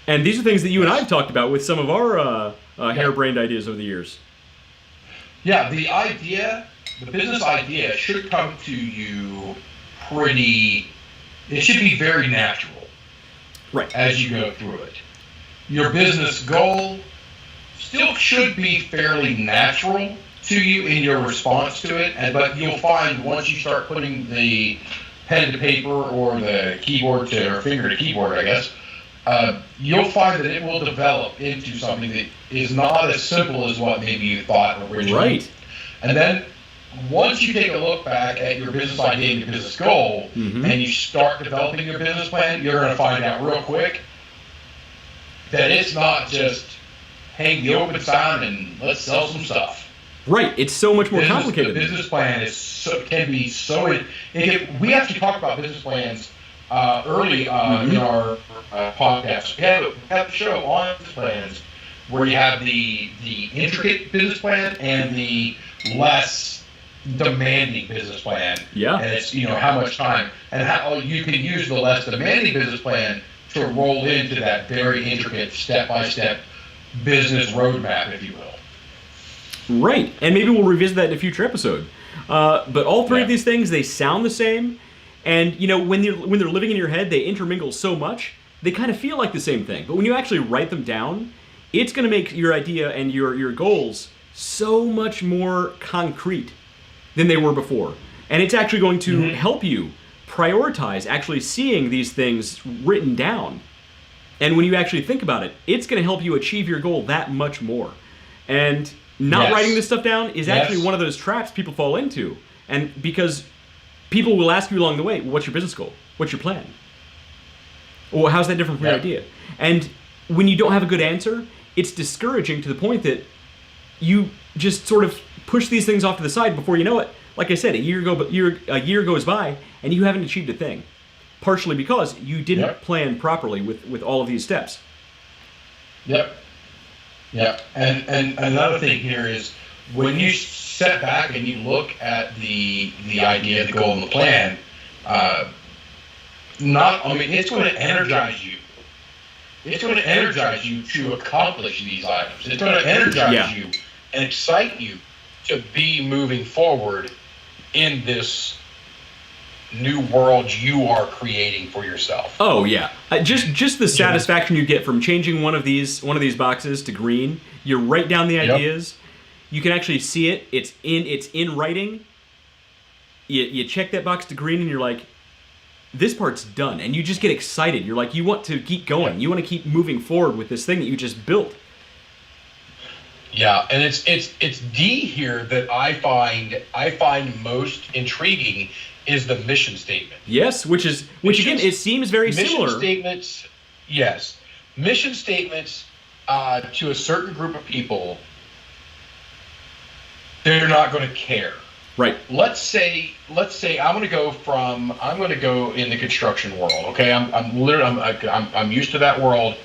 Speaker 1: And these are things that you and I have talked about with some of our harebrained ideas over the years.
Speaker 2: Yeah, the business idea should come to you it should be very natural.
Speaker 1: Right.
Speaker 2: As you go through it. Your business goal still should be fairly natural to you in your response to it, but you'll find once you start putting the pen to paper or the keyboard or finger to keyboard, I guess, you'll find that it will develop into something that is not as simple as what maybe you thought originally.
Speaker 1: Right.
Speaker 2: And then once you take a look back at your business idea and your business goal, and you start developing your business plan, you're going to find out real quick that it's not just hang the open sign and let's sell some stuff.
Speaker 1: Right. It's so much more complicated.
Speaker 2: The business plan can be so. We actually talked about business plans early in our podcast. We have a show on business plans where you have the intricate business plan and the less demanding business plan.
Speaker 1: Yeah.
Speaker 2: And it's how much time and how you can use the less demanding business plan to roll into that very intricate step-by-step business roadmap, if you will.
Speaker 1: Right, and maybe we'll revisit that in a future episode. But all three of these things, they sound the same, and when they're living in your head, they intermingle so much, they kind of feel like the same thing. But when you actually write them down, it's going to make your idea and your goals so much more concrete than they were before. And it's actually going to help you prioritize actually seeing these things written down. And when you actually think about it, it's going to help you achieve your goal that much more. And not writing this stuff down is actually one of those traps people fall into. And because people will ask you along the way, what's your business goal? What's your plan? Well, how's that different from your idea? And when you don't have a good answer, it's discouraging to the point that you just sort of push these things off to the side before you know it. Like I said, a year goes by and you haven't achieved a thing. Partially because you didn't plan properly with all of these steps.
Speaker 5: Yep. Yeah. And another thing here is when you step back and you look at the idea, the goal, and the plan, it's going to energize you. It's going to energize you to accomplish these items. It's going to energize you and excite you to be moving forward in this new world you are creating for yourself.
Speaker 1: Oh yeah, just the satisfaction you get from changing one of these boxes to green. You write down the ideas. You can actually see it. It's in writing. You check that box to green, and you're like, this part's done, and you just get excited. You're like, you want to keep going. You want to keep moving forward with this thing that you just built.
Speaker 5: Yeah, and it's D here that I find most intriguing is the mission statement.
Speaker 1: Yes, which again, it seems very similar.
Speaker 5: Mission statements, yes. Mission statements to a certain group of people, they're not going to care.
Speaker 1: Right.
Speaker 5: Let's say I'm going to go in the construction world. Okay, I'm used to that world.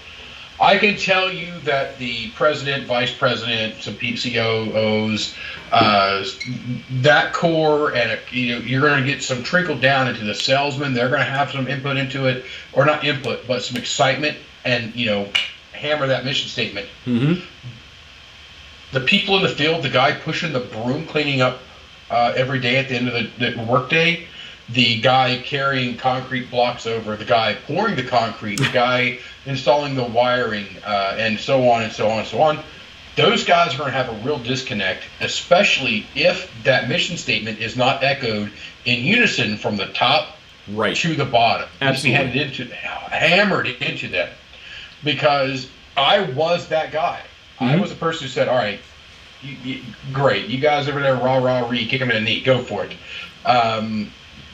Speaker 5: I can tell you that the president, vice president, some COOs, that core, and you're going to get some trickle down into the salesman. They're going to have some input into it, or not input, but some excitement, and hammer that mission statement.
Speaker 1: Mm-hmm.
Speaker 5: The people in the field, the guy pushing the broom, cleaning up every day at the end of the workday, the guy carrying concrete blocks over, the guy pouring the concrete, the guy installing the wiring, and so on and so on and so on. Those guys are going to have a real disconnect, especially if that mission statement is not echoed in unison from the top to the bottom.
Speaker 1: Absolutely.
Speaker 5: Hammered into them. Because I was that guy. Mm-hmm. I was the person who said, all right, great, you guys over there, kick them in the knee, go for it.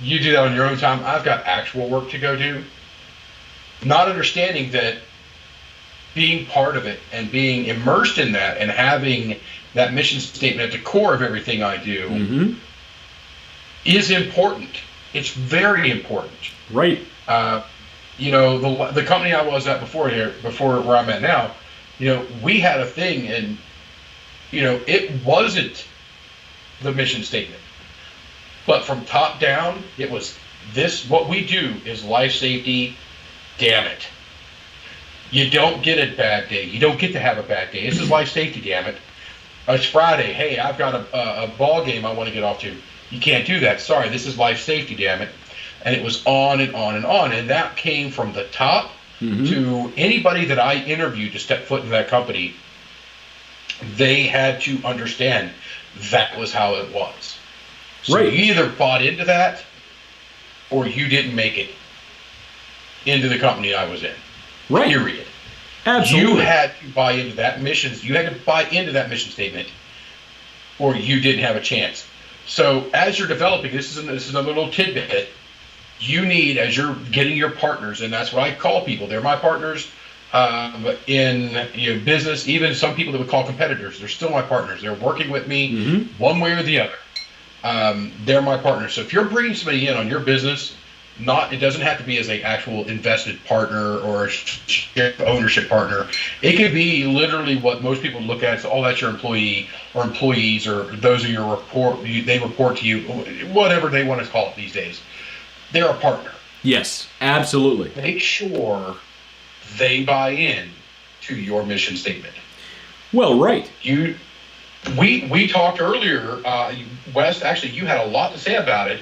Speaker 5: You do that on your own time. I've got actual work to go do. Not understanding that being part of it and being immersed in that and having that mission statement at the core of everything I do is important. It's very important.
Speaker 1: Right.
Speaker 5: The company I was at before where I'm at now, we had a thing, and it wasn't the mission statement. But from top down, it was this, what we do is life safety, damn it. You don't get a bad day. You don't get to have a bad day. This is life safety, damn it. It's Friday. Hey, I've got a ball game I want to get off to. You can't do that. Sorry, this is life safety, damn it. And it was on and on and on. And that came from the top to anybody that I interviewed to step foot in that company. They had to understand that was how it was. So you either bought into that or you didn't make it into the company I was in.
Speaker 1: Right.
Speaker 5: Period.
Speaker 1: Absolutely.
Speaker 5: You had to buy into that mission. You had to buy into that mission statement or you didn't have a chance. So as you're developing, this is a little tidbit. You need, as you're getting your partners, and that's what I call people. They're my partners in business. Even some people that we call competitors, they're still my partners. They're working with me one way or the other. They're my partners. So if you're bringing somebody in on your business, it doesn't have to be as an actual invested partner or ownership partner. It could be literally what most people look at. So, that's your employee or employees, or those are your they report to you, whatever they want to call it these days. They're a partner.
Speaker 1: Yes, absolutely.
Speaker 5: Make sure they buy in to your mission statement.
Speaker 1: Well, right.
Speaker 5: We talked earlier, Wes, actually you had a lot to say about it.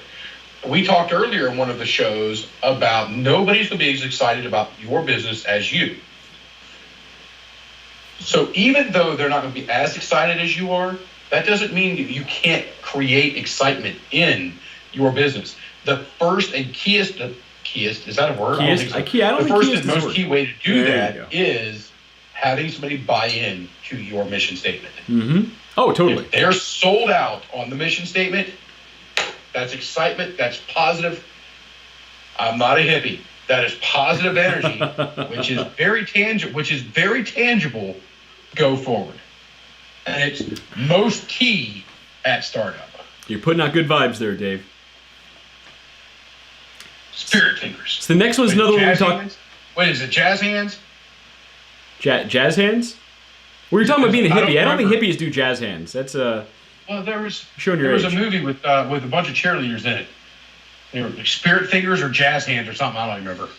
Speaker 5: We talked earlier in one of the shows about nobody's going to be as excited about your business as you. So even though they're not going to be as excited as you are, that doesn't mean that you can't create excitement in your business. the first and keyest, is that a word?
Speaker 1: Keyest?
Speaker 5: I don't think so.
Speaker 1: I don't
Speaker 5: The
Speaker 1: think
Speaker 5: first
Speaker 1: keyest
Speaker 5: and
Speaker 1: is a
Speaker 5: most
Speaker 1: word.
Speaker 5: key way to do
Speaker 1: There you
Speaker 5: that
Speaker 1: go.
Speaker 5: is having somebody buy in to your mission statement.
Speaker 1: Mm-hmm. Oh, totally.
Speaker 5: If they're sold out on the mission statement, that's excitement, that's positive. I'm not a hippie. That is positive energy, which is very tangible. Go forward. And it's most key at startup.
Speaker 1: You're putting out good vibes there, Dave.
Speaker 5: Spirit fingers.
Speaker 1: So the next one's another one we talked.
Speaker 5: What is it? Jazz hands?
Speaker 1: Jazz hands? Well, you're talking about being a
Speaker 5: I don't
Speaker 1: hippie. I don't think
Speaker 5: remember.
Speaker 1: hippies do jazz hands. That's
Speaker 5: Well, there was
Speaker 1: showing your
Speaker 5: there was
Speaker 1: age.
Speaker 5: a movie with a bunch of cheerleaders in it. They were like spirit fingers or jazz hands or something. I don't remember.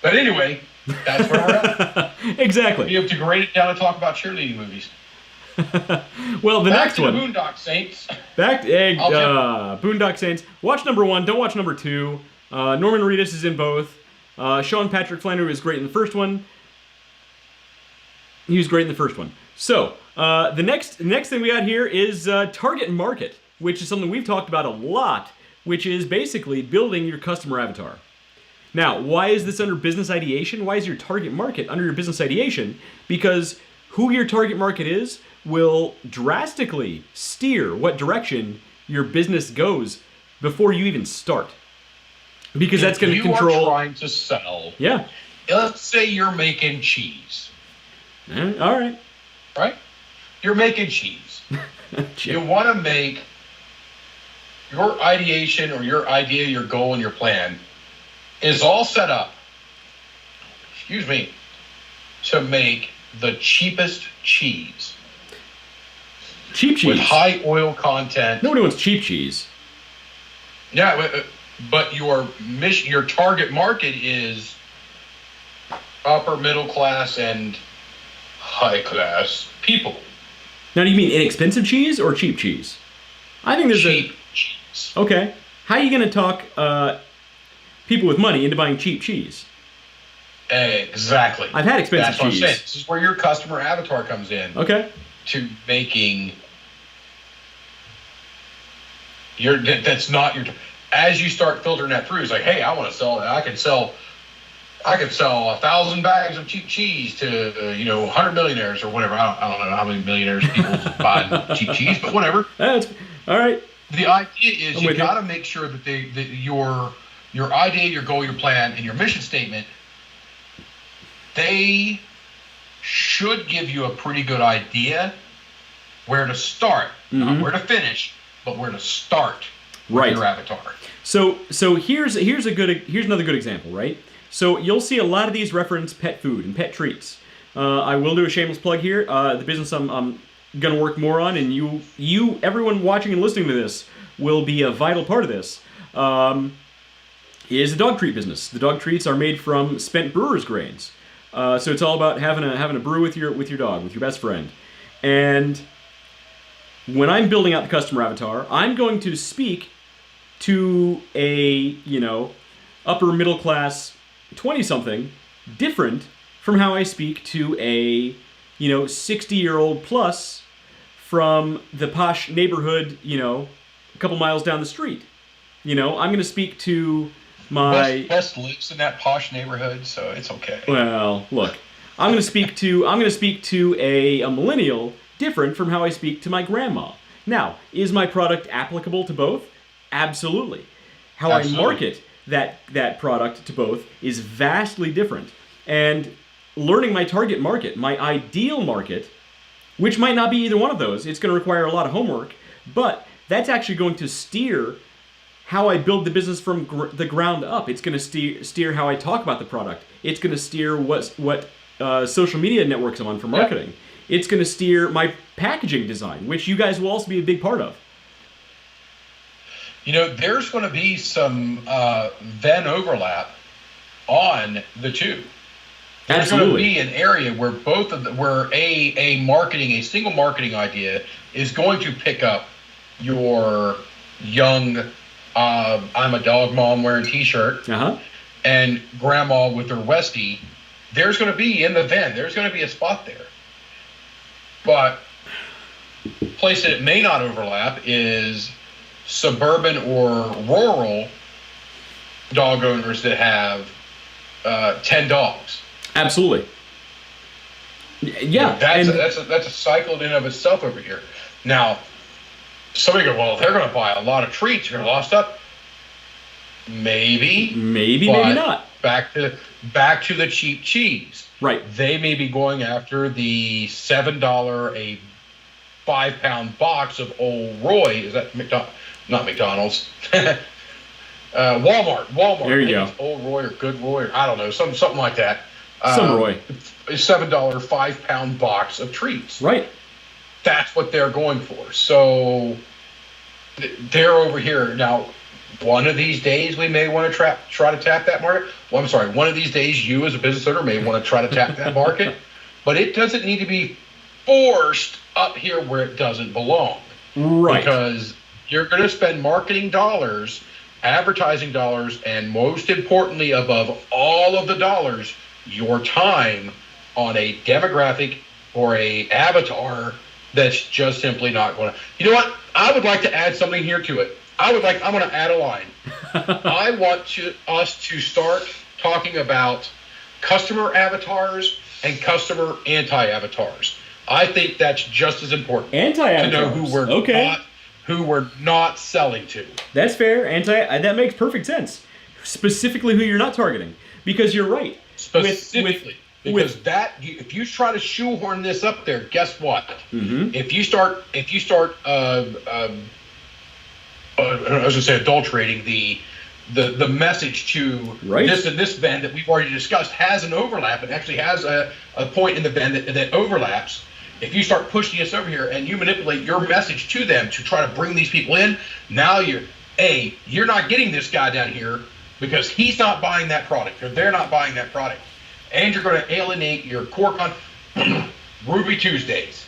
Speaker 5: But anyway, that's where we're at.
Speaker 1: Exactly.
Speaker 5: Be able to grade it down and talk about cheerleading movies.
Speaker 1: Well, the
Speaker 5: Back
Speaker 1: next
Speaker 5: to
Speaker 1: one.
Speaker 5: the Boondock Saints.
Speaker 1: Boondock Saints. Watch number 1. Don't watch number 2. Norman Reedus is in both. Sean Patrick Flannery was great in the first one. He was great in the first one. So, the next thing we got here is target market, which is something we've talked about a lot, which is basically building your customer avatar. Now, why is this under business ideation? Why is your target market under your business ideation? Because who your target market is will drastically steer what direction your business goes before you even start. Because that's going to control.
Speaker 5: You are trying to sell.
Speaker 1: Yeah.
Speaker 5: Let's say you're making cheese.
Speaker 1: All right.
Speaker 5: Right? You're making cheese. You want to make your ideation or your idea, your goal, and your plan is all set up, to make the cheapest cheese.
Speaker 1: Cheap cheese.
Speaker 5: With high oil content.
Speaker 1: Nobody wants cheap cheese.
Speaker 5: Yeah, but your target market is upper middle class and high class people.
Speaker 1: Now, do you mean inexpensive cheese or cheap cheese? I think there's
Speaker 5: cheap cheese.
Speaker 1: Okay. How are you going to talk people with money into buying cheap cheese?
Speaker 5: Exactly.
Speaker 1: I've had expensive
Speaker 5: That's what
Speaker 1: cheese.
Speaker 5: I'm saying. This is where your customer avatar comes in.
Speaker 1: Okay.
Speaker 5: To making that's not your. As you start filtering that through, it's like, hey, I want to sell. I could sell 1,000 bags of cheap cheese to 100 millionaires or whatever. I don't know how many millionaires people buy cheap cheese, but whatever.
Speaker 1: That's all right.
Speaker 5: The idea is you got to
Speaker 1: you.
Speaker 5: make sure that your idea, your goal, your plan, and your mission statement, they should give you a pretty good idea where to start, not where to finish, but where to start with your avatar.
Speaker 1: So here's another good example, right? So you'll see a lot of these reference pet food and pet treats. I will do a shameless plug here. The business I'm going to work more on, and you, everyone watching and listening to this, will be a vital part of this, is the dog treat business. The dog treats are made from spent brewer's grains. So it's all about having a brew with your dog, with your best friend. And when I'm building out the customer avatar, I'm going to speak to a, upper middle class 20-something different from how I speak to a, 60-year-old plus from the posh neighborhood, a couple miles down the street. I'm going to speak to my
Speaker 5: West lives in that posh neighborhood, so it's okay.
Speaker 1: Well, look, I'm going to speak to a millennial different from how I speak to my grandma. Now, is my product applicable to both? Absolutely. How I market that product to both is vastly different. And learning my target market, my ideal market, which might not be either one of those, it's going to require a lot of homework, but that's actually going to steer how I build the business from the ground up. It's going to steer how I talk about the product. It's going to steer what social media networks I'm on for marketing. Yep. It's going to steer my packaging design, which you guys will also be a big part of.
Speaker 5: There's going to be some Venn overlap on the two. There's
Speaker 1: Absolutely.
Speaker 5: going to be an area where a single marketing idea is going to pick up your young, I'm a dog mom wearing t-shirt, and grandma with her Westie. There's going to be in the Venn, there's going to be a spot there. But place that it may not overlap is suburban or rural dog owners that have 10 dogs.
Speaker 1: Absolutely. Yeah,
Speaker 5: That's a cycle in and of itself over here. Now, somebody go, well, they're going to buy a lot of treats. They're going to lot of stuff. Maybe,
Speaker 1: maybe not.
Speaker 5: Back to the cheap cheese.
Speaker 1: Right.
Speaker 5: They may be going after the $7 a 5-pound box of Old Roy. Is that not McDonald's? Walmart.
Speaker 1: There you go.
Speaker 5: It's Old Roy or Good Roy, or I don't know, something like that.
Speaker 1: Some Roy.
Speaker 5: A $7 5-pound box of treats.
Speaker 1: Right.
Speaker 5: That's what they're going for. So they're over here now. One of these days, we may want to try to tap that market. Well, I'm sorry. One of these days, you as a business owner may want to try to tap that market, but it doesn't need to be forced up here where it doesn't belong.
Speaker 1: Right.
Speaker 5: Because you're going to spend marketing dollars, advertising dollars, and most importantly, above all of the dollars, your time on a demographic or a avatar that's just simply not going to. You know what? I would like to add something here to it. I'm going to add a line. I want us to start talking about customer avatars and customer anti-avatars. I think that's just as important.
Speaker 1: Anti-avatars.
Speaker 5: To know who we're not selling to.
Speaker 1: That's fair. That makes perfect sense. Specifically, who you're not targeting, because you're right.
Speaker 5: Specifically, if you try to shoehorn this up there, guess what?
Speaker 1: Mm-hmm.
Speaker 5: If you start I was going to say adulterating the message to this and this bend that we've already discussed has an overlap and actually has a point in the bend that overlaps. If you start pushing us over here and you manipulate your message to them to try to bring these people in, now you're not getting this guy down here because he's not buying that product or they're not buying that product. And you're going to alienate your core Ruby Tuesdays.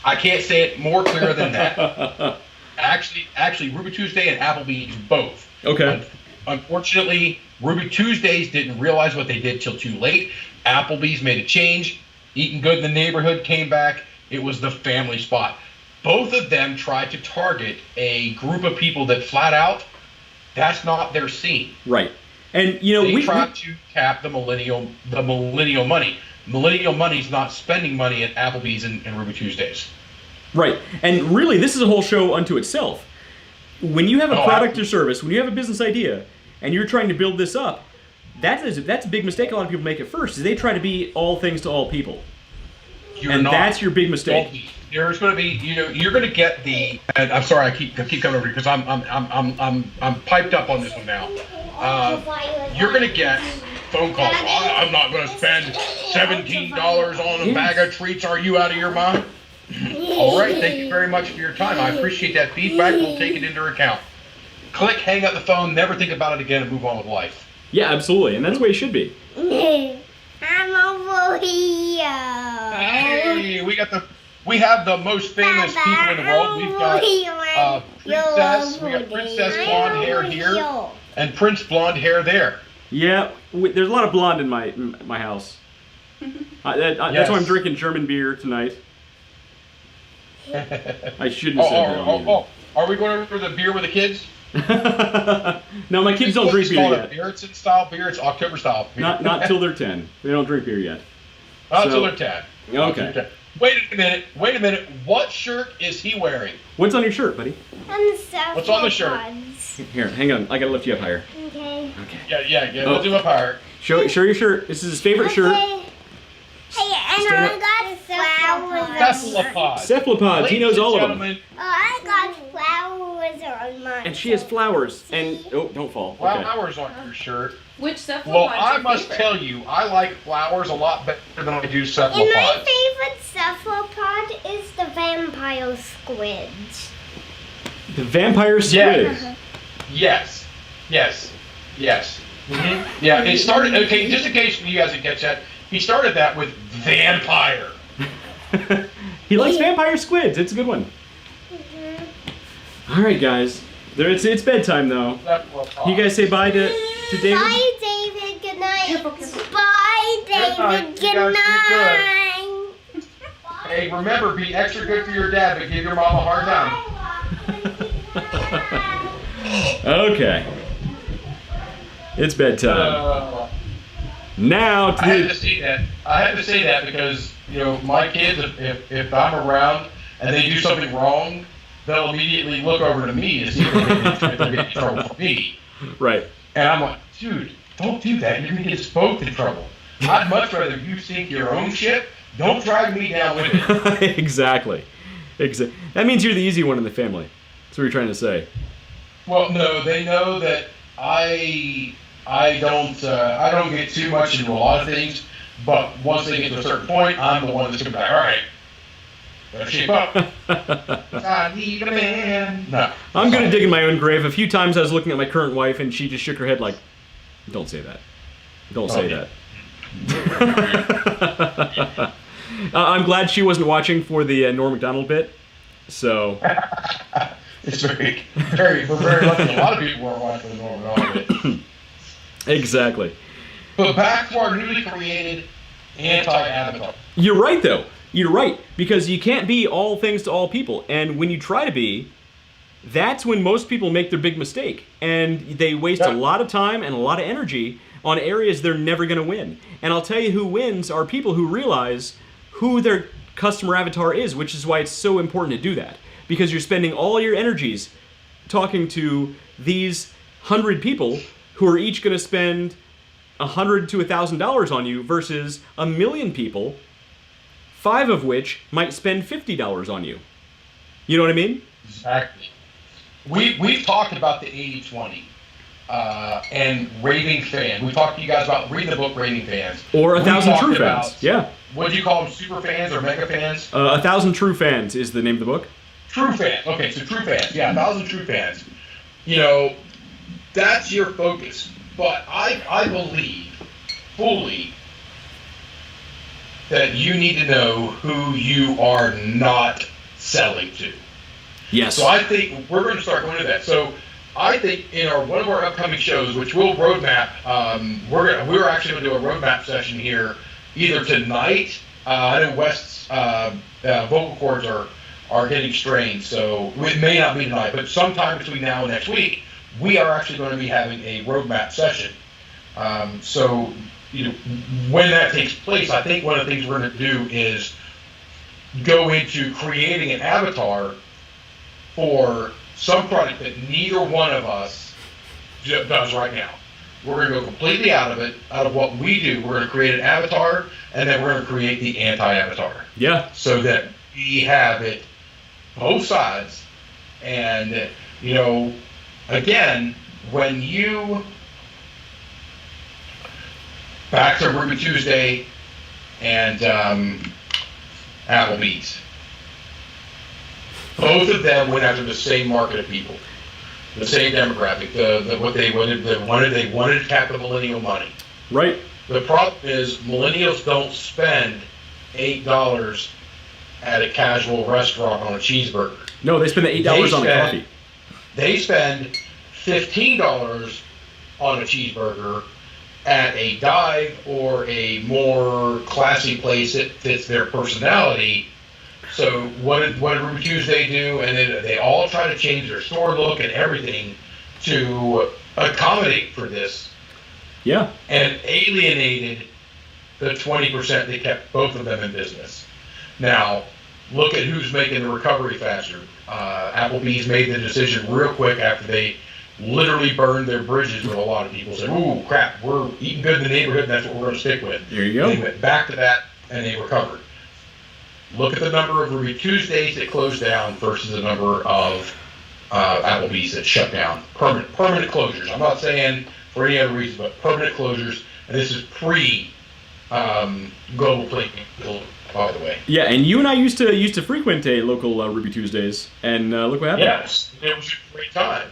Speaker 5: I can't say it more clear than that. Actually, Ruby Tuesday and Applebee's both.
Speaker 1: Okay.
Speaker 5: Unfortunately, Ruby Tuesdays didn't realize what they did till too late. Applebee's made a change. Eating Good in the Neighborhood came back. It was the family spot. Both of them tried to target a group of people that flat out, that's not their scene.
Speaker 1: Right. And we
Speaker 5: tried to tap the millennial money. Millennial money's not spending money at Applebee's and Ruby Tuesdays.
Speaker 1: Right. And really, this is a whole show unto itself. When you have a product or service, when you have a business idea, and you're trying to build this up, that's a big mistake a lot of people make at first, is they try to be all things to all people. That's your big mistake.
Speaker 5: There's going to be, you're going to get the. And I'm sorry, I keep coming over here because I'm piped up on this one now. You're going to get phone calls. I'm not going to spend $17 on a bag of treats. Are you out of your mind? All right, thank you very much for your time. I appreciate that feedback. We'll take it into account. Click, hang up the phone, never think about it again, and move on with life.
Speaker 1: Yeah, absolutely, and that's the way it should be.
Speaker 6: I'm over here.
Speaker 5: Hey, we have the most famous people in the world. We've got Princess Blonde Hair here, and Prince Blonde Hair there.
Speaker 1: Yeah, there's a lot of blonde in my house. That's why I'm drinking German beer tonight. I shouldn't say that.
Speaker 5: Are we going over for the beer with the kids?
Speaker 1: No, my kids don't drink beer yet.
Speaker 5: It's in style beer. It's October style beer.
Speaker 1: Not till they're 10. They don't drink beer yet.
Speaker 5: Not till they're 10.
Speaker 1: Okay.
Speaker 5: Wait a minute. What shirt is he wearing?
Speaker 1: What's on your shirt, buddy?
Speaker 5: What's on the shirt?
Speaker 1: Here, hang on. I gotta lift you up higher.
Speaker 6: Okay.
Speaker 5: Yeah. Lift him up higher.
Speaker 1: Show your shirt. This is his favorite shirt.
Speaker 6: Hey, and I got flowers.
Speaker 1: Cephalopods. He knows all of them.
Speaker 6: I got flowers on mine.
Speaker 1: And she has flowers. And don't fall. Okay.
Speaker 5: Flowers on your shirt.
Speaker 7: Which cephalopod?
Speaker 5: Well, I must tell you, I like flowers a lot better than I do
Speaker 6: And
Speaker 5: cephalopods.
Speaker 6: my favorite cephalopod is the vampire squid.
Speaker 1: The vampire squid.
Speaker 5: Yes. Mm-hmm. Yeah, it started. Okay, just in case you guys didn't catch that, he started that with vampire.
Speaker 1: He likes vampire squids. It's a good one.
Speaker 6: Mm-hmm.
Speaker 1: All right, guys. It's bedtime though. You guys say bye to David.
Speaker 6: Bye, David. Good night. Bye, David. Good night.
Speaker 5: Hey, remember, be extra good for your dad, but give your mom a hard time.
Speaker 1: Okay. It's bedtime. Now to
Speaker 5: I had to say that. I had to say that because my kids, if I'm around and they do something wrong, they'll immediately look over to me to see if they're getting in trouble for me.
Speaker 1: Right.
Speaker 5: And I'm like, dude, don't do that. You're gonna get us both in trouble. I'd much rather you sink your own ship. Don't drag me down with it.
Speaker 1: Exactly. That means you're the easy one in the family. That's what you're trying to say.
Speaker 5: Well, no, they know that I don't get too much into a lot of things, but once they get to a certain point, I'm the one that's gonna be like, all right, better shape up. I need a man. No,
Speaker 1: I'm gonna dig in my own grave. A few times I was looking at my current wife, and she just shook her head like, "Don't say that. Don't say that." I'm glad she wasn't watching for the Norm Macdonald bit. So
Speaker 5: it's very, we're very lucky. A lot of people are watching the Norm Macdonald bit.
Speaker 1: Exactly.
Speaker 5: But back to our newly created anti-avatar.
Speaker 1: You're right, though. You're right, because you can't be all things to all people, and when you try to be, that's when most people make their big mistake, and they waste a lot of time and a lot of energy on areas they're never going to win. And I'll tell you who wins are people who realize who their customer avatar is, which is why it's so important to do that, because you're spending all your energies talking to these 100 people who are each going to spend $100 to $1,000 on you versus 1 million people, 5 of which might spend $50 on you. You know what I mean?
Speaker 5: Exactly. We've talked about the 80-20 and raving fan. We talked to you guys about reading the book Raving Fans.
Speaker 1: Or 1,000 True Fans. Yeah.
Speaker 5: What do you call them? Super fans or mega fans?
Speaker 1: 1,000 True Fans is the name of the book.
Speaker 5: True fans. Okay, so true fans. Yeah, 1,000 true fans. That's your focus. But I believe fully that you need to know who you are not selling to.
Speaker 1: Yes.
Speaker 5: So I think we're going to start going to that. So I think in one of our upcoming shows, which we'll roadmap, we're actually going to do a roadmap session here either tonight. I know West's vocal cords are getting strained, so it may not be tonight, but sometime between now and next week, we are actually going to be having a roadmap session. So when that takes place, I think one of the things we're going to do is go into creating an avatar for some product that neither one of us does right now. We're going to go completely out of it, out of what we do. We're going to create an avatar, and then we're going to create the anti-avatar.
Speaker 1: Yeah.
Speaker 5: So that we have it both sides. And, again, when you... Back to Ruby Tuesday and Applebee's. Both of them went after the same market of people, the same demographic. They wanted to tap the millennial money.
Speaker 1: Right.
Speaker 5: The problem is millennials don't spend $8 at a casual restaurant on a cheeseburger.
Speaker 1: No, they spend the $8 on a coffee.
Speaker 5: They spend $15 on a cheeseburger at a dive or a more classy place that fits their personality. So what did Ruby Tuesday do? And then they all try to change their store look and everything to accommodate for this.
Speaker 1: Yeah.
Speaker 5: And alienated the 20% that kept both of them in business. Now, look at who's making the recovery faster. Applebee's made the decision real quick after they literally burned their bridges with a lot of people. Said, ooh, crap, we're eating good in the neighborhood, and that's what we're going to stick with.
Speaker 1: There you go.
Speaker 5: They went back to that, and they recovered. Look at the number of Ruby Tuesdays that closed down versus the number of Applebee's that shut down. Permanent closures. I'm not saying for any other reason, but permanent closures. And this is global plate, by the way.
Speaker 1: Yeah, and you and I used to frequent a local Ruby Tuesdays, and look what happened.
Speaker 5: Yes, it was a great time.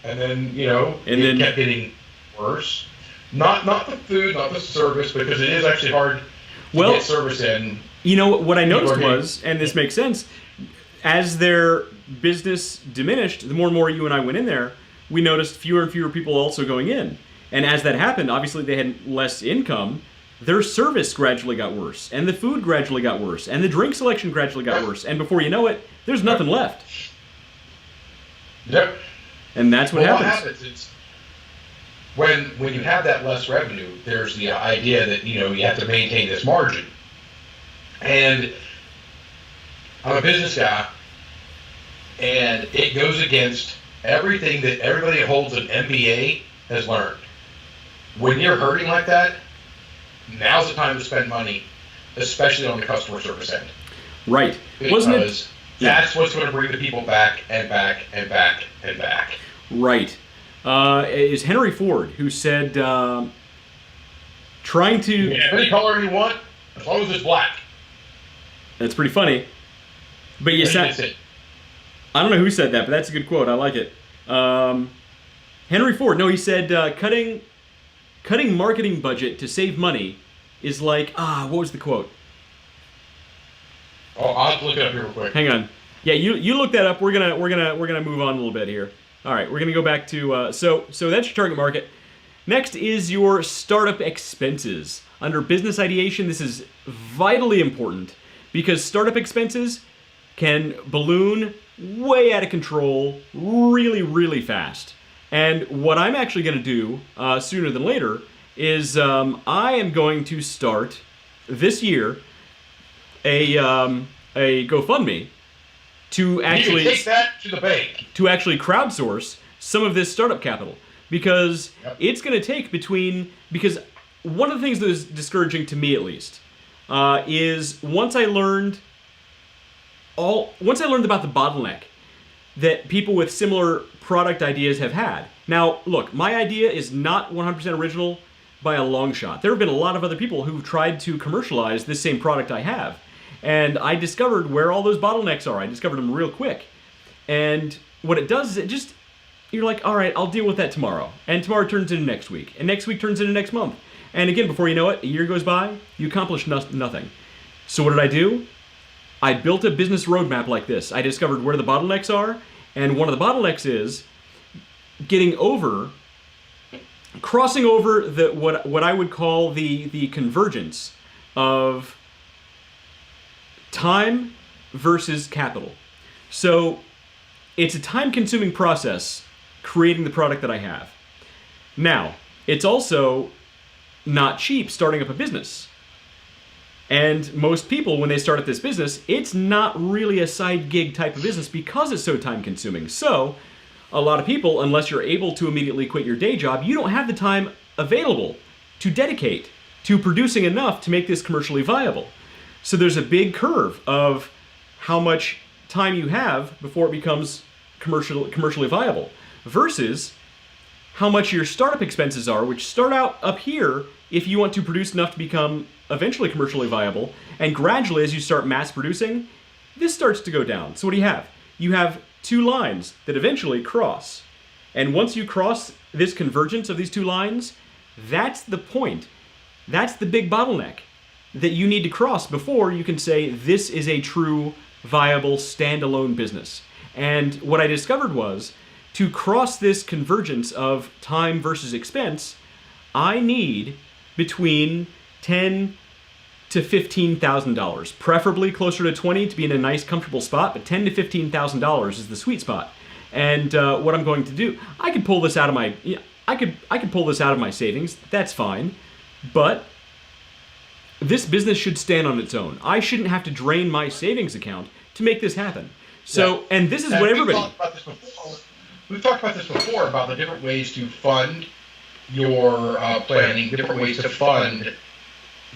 Speaker 5: And then it kept getting worse. Not the food, not the service, because it is actually hard to get service in.
Speaker 1: What I noticed was, and this makes sense, as their business diminished, the more and more you and I went in there, we noticed fewer and fewer people also going in. And as that happened, obviously they had less income. Their service gradually got worse, and the food gradually got worse, and the drink selection gradually got worse. And before you know it, there's nothing left.
Speaker 5: Yep.
Speaker 1: And that's what happens.
Speaker 5: What happens is when you have that less revenue, there's the idea that you have to maintain this margin. And I'm a business guy, and it goes against everything that everybody that holds an MBA has learned. When you're hurting like that, now's the time to spend money, especially on the customer service end.
Speaker 1: Right.
Speaker 5: Because
Speaker 1: Wasn't it?
Speaker 5: that's what's going to bring the people back and back and back and back.
Speaker 1: Right. It is Henry Ford who said, trying to...
Speaker 5: You can have any color you want, as long as it's black.
Speaker 1: That's pretty funny. But you said... I don't know who said that, but that's a good quote. I like it. Henry Ford, no, he said, cutting marketing budget to save money is like... what was the quote?
Speaker 5: Oh, I'll have to look it up here real quick.
Speaker 1: Hang on. Yeah, you look that up. We're gonna move on a little bit here. All right, we're gonna go back to so that's your target market. Next is your startup expenses. Under business ideation, this is vitally important because startup expenses can balloon way out of control really, really fast. And what I'm actually going to do sooner than later is I am going to start this year a GoFundMe to actually
Speaker 5: you can take that to the bank.
Speaker 1: To actually crowdsource some of this startup capital because it's going to take because one of the things that was discouraging to me at least is once I learned about the bottleneck that people with similar product ideas have had. Now, look, my idea is not 100% original by a long shot. There have been a lot of other people who've tried to commercialize this same product I have. And I discovered where all those bottlenecks are. I discovered them real quick. And what it does is you're like, all right, I'll deal with that tomorrow. And tomorrow turns into next week. And next week turns into next month. And again, before you know it, a year goes by, you accomplish nothing. So what did I do? I built a business roadmap like this. I discovered where the bottlenecks are. And one of the bottlenecks is crossing over what I would call the convergence of time versus capital. So it's a time-consuming process creating the product that I have. Now, it's also not cheap starting up a business. And most people, when they start up this business, it's not really a side gig type of business because it's so time-consuming. So a lot of people, unless you're able to immediately quit your day job, you don't have the time available to dedicate to producing enough to make this commercially viable. So there's a big curve of how much time you have before it becomes commercially viable versus how much your startup expenses are, which start out up here if you want to produce enough to become eventually commercially viable, and gradually as you start mass producing, this starts to go down. So what do you have? You have two lines that eventually cross. And once you cross this convergence of these two lines, that's the point. That's the big bottleneck that you need to cross before you can say this is a true, viable, standalone business. And what I discovered was, to cross this convergence of time versus expense, I need between $10,000 to $15,000, preferably closer to 20 to be in a nice, comfortable spot, but $10,000 to $15,000 is the sweet spot. And what I'm going to do, I could pull this out of my, I could pull this out of my savings. That's fine, but this business should stand on its own. I shouldn't have to drain my savings account to make this happen. So, and this is what everybody.
Speaker 5: We've talked about this before about the different ways to fund your planning, different ways to fund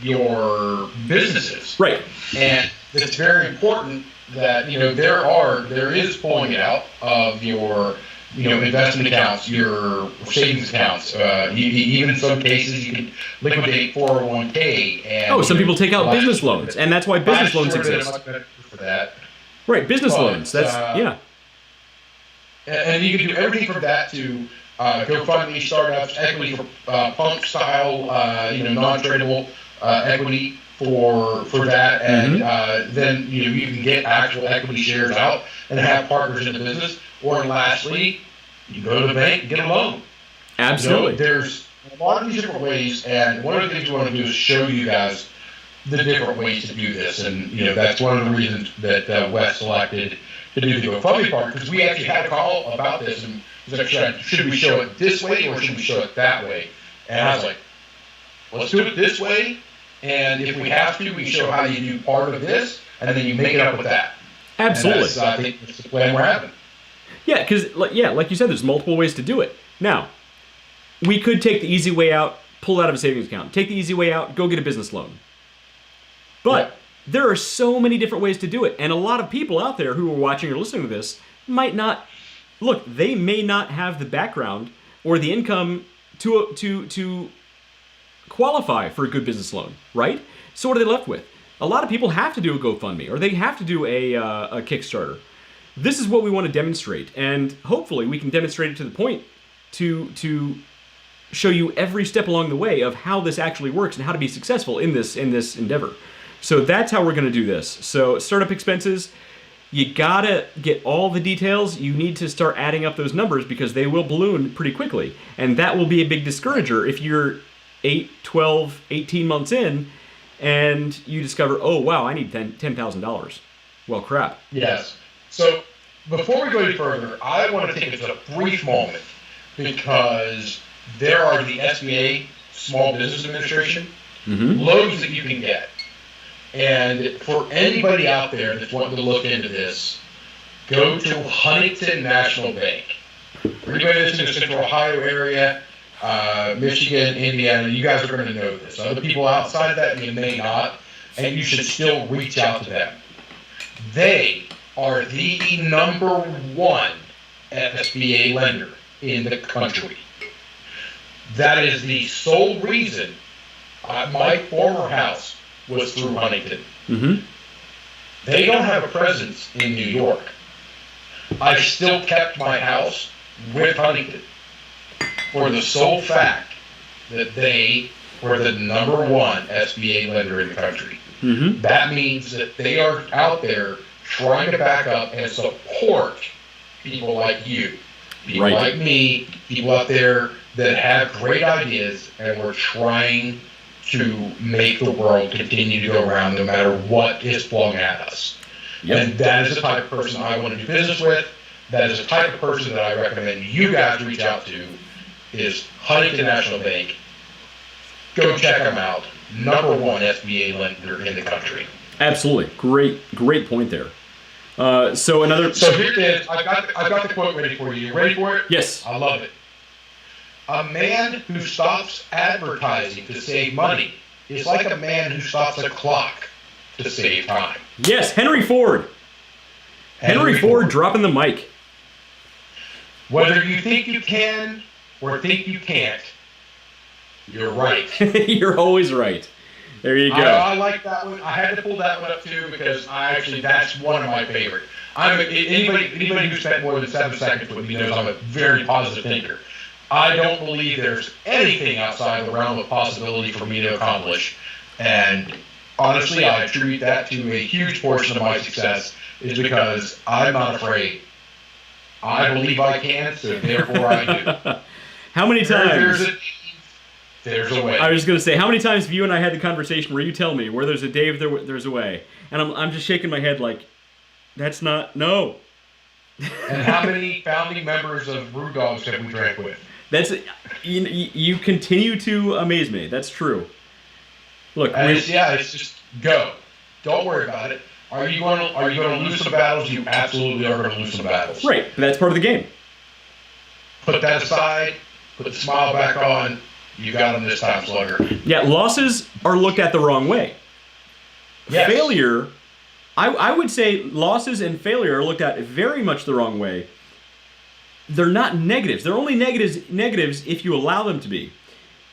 Speaker 5: your businesses.
Speaker 1: Right.
Speaker 5: And it's very important that there is pulling it out of your investment accounts, your savings accounts. Even in some cases, you can liquidate 401k. And
Speaker 1: some people take out business loans, and that's why business loans exist.
Speaker 5: For that.
Speaker 1: Right, business loans. That's yeah.
Speaker 5: And you can do everything from that to GoFundMe, startups, equity for pump style, non-tradable equity for that, and then you can get actual equity shares out and have partners in the business. Or lastly, you go to the bank and get a loan.
Speaker 1: Absolutely.
Speaker 5: There's a lot of these different ways, and one of the things we want to do is show you guys the different ways to do this, and that's one of the reasons that Wes selected to do the GoFundMe part, because we actually had a call about this, and it was like, should we show it this way or should we show it that way? And I was like, let's do it this way, and if we have to, we show how you do part of this, and then you make it up with that.
Speaker 1: Absolutely.
Speaker 5: I think that's the plan we're having.
Speaker 1: Yeah, because like you said, there's multiple ways to do it. Now, we could take the easy way out, pull out of a savings account. Take the easy way out, go get a business loan. But there are so many different ways to do it, and a lot of people out there who are watching or listening to this might not look. They may not have the background or the income to qualify for a good business loan, right? So what are they left with? A lot of people have to do a GoFundMe or they have to do a Kickstarter. This is what we want to demonstrate, and hopefully we can demonstrate it to the point to show you every step along the way of how this actually works and how to be successful in this endeavor. So that's how we're going to do this. So startup expenses, you gotta get all the details. You need to start adding up those numbers because they will balloon pretty quickly. And that will be a big discourager if you're 8, 12, 18 months in and you discover, oh wow, I need $10,000. Well, crap.
Speaker 5: Yes. So before we go any further, I want to take just a brief moment because there are the SBA, Small Business Administration, loans that you can get. And for anybody out there that's wanting to look into this, go to Huntington National Bank. For anybody that's in the Central Ohio area, Michigan, Indiana, you guys are going to know this. Other people outside of that, you may not, and you should still reach out to them. They are the #1 SBA lender in the country. That is the sole reason my former house was through Huntington. They don't have a presence in New York. I still kept my house with Huntington for the sole fact that they were the #1 SBA lender in the country. That means that they are out there trying to back up and support people like you, people like me, people out there that have great ideas and we're trying to make the world continue to go around no matter what is flung at us. And that is the type of person I want to do business with. That is the type of person that I recommend you guys reach out to is Huntington National Bank. Go check them out. #1 SBA lender in the country.
Speaker 1: Absolutely. Great point there. So
Speaker 5: here it is. I've got the quote ready for you. You ready for it?
Speaker 1: Yes.
Speaker 5: I love it. A man who stops advertising to save money is like a man who stops a clock to save time.
Speaker 1: Yes, Henry Ford. Henry Ford dropping the mic.
Speaker 5: Whether you think you can or think you can't, you're right.
Speaker 1: You're always right. There you go.
Speaker 5: I like that one. I had to pull that one up too because that's one of my favorite. Anybody who spent more than 7 seconds with me knows I'm a very positive thinker. I don't believe there's anything outside the realm of possibility for me to accomplish. And honestly, I attribute that to a huge portion of my success is because I'm not afraid. I believe I can, so therefore I do.
Speaker 1: How many times?
Speaker 5: There's a way.
Speaker 1: I was going to say, how many times have you and I had the conversation where you tell me where there's a Dave, there's a way? And I'm just shaking my head like, that's not, no.
Speaker 5: And how many founding members of Brew Dogs have we drank with?
Speaker 1: That's you continue to amaze me. That's true. Look,
Speaker 5: it's just go. Don't worry about it. Are you going to lose some battles? You absolutely are going to lose some battles.
Speaker 1: Right. That's part of the game.
Speaker 5: Put that aside. Put the smile back on. You got them this time, Slugger.
Speaker 1: Yeah, losses are looked at the wrong way. Yes. Failure, I would say losses and failure are looked at very much the wrong way. They're not negatives. They're only negatives if you allow them to be.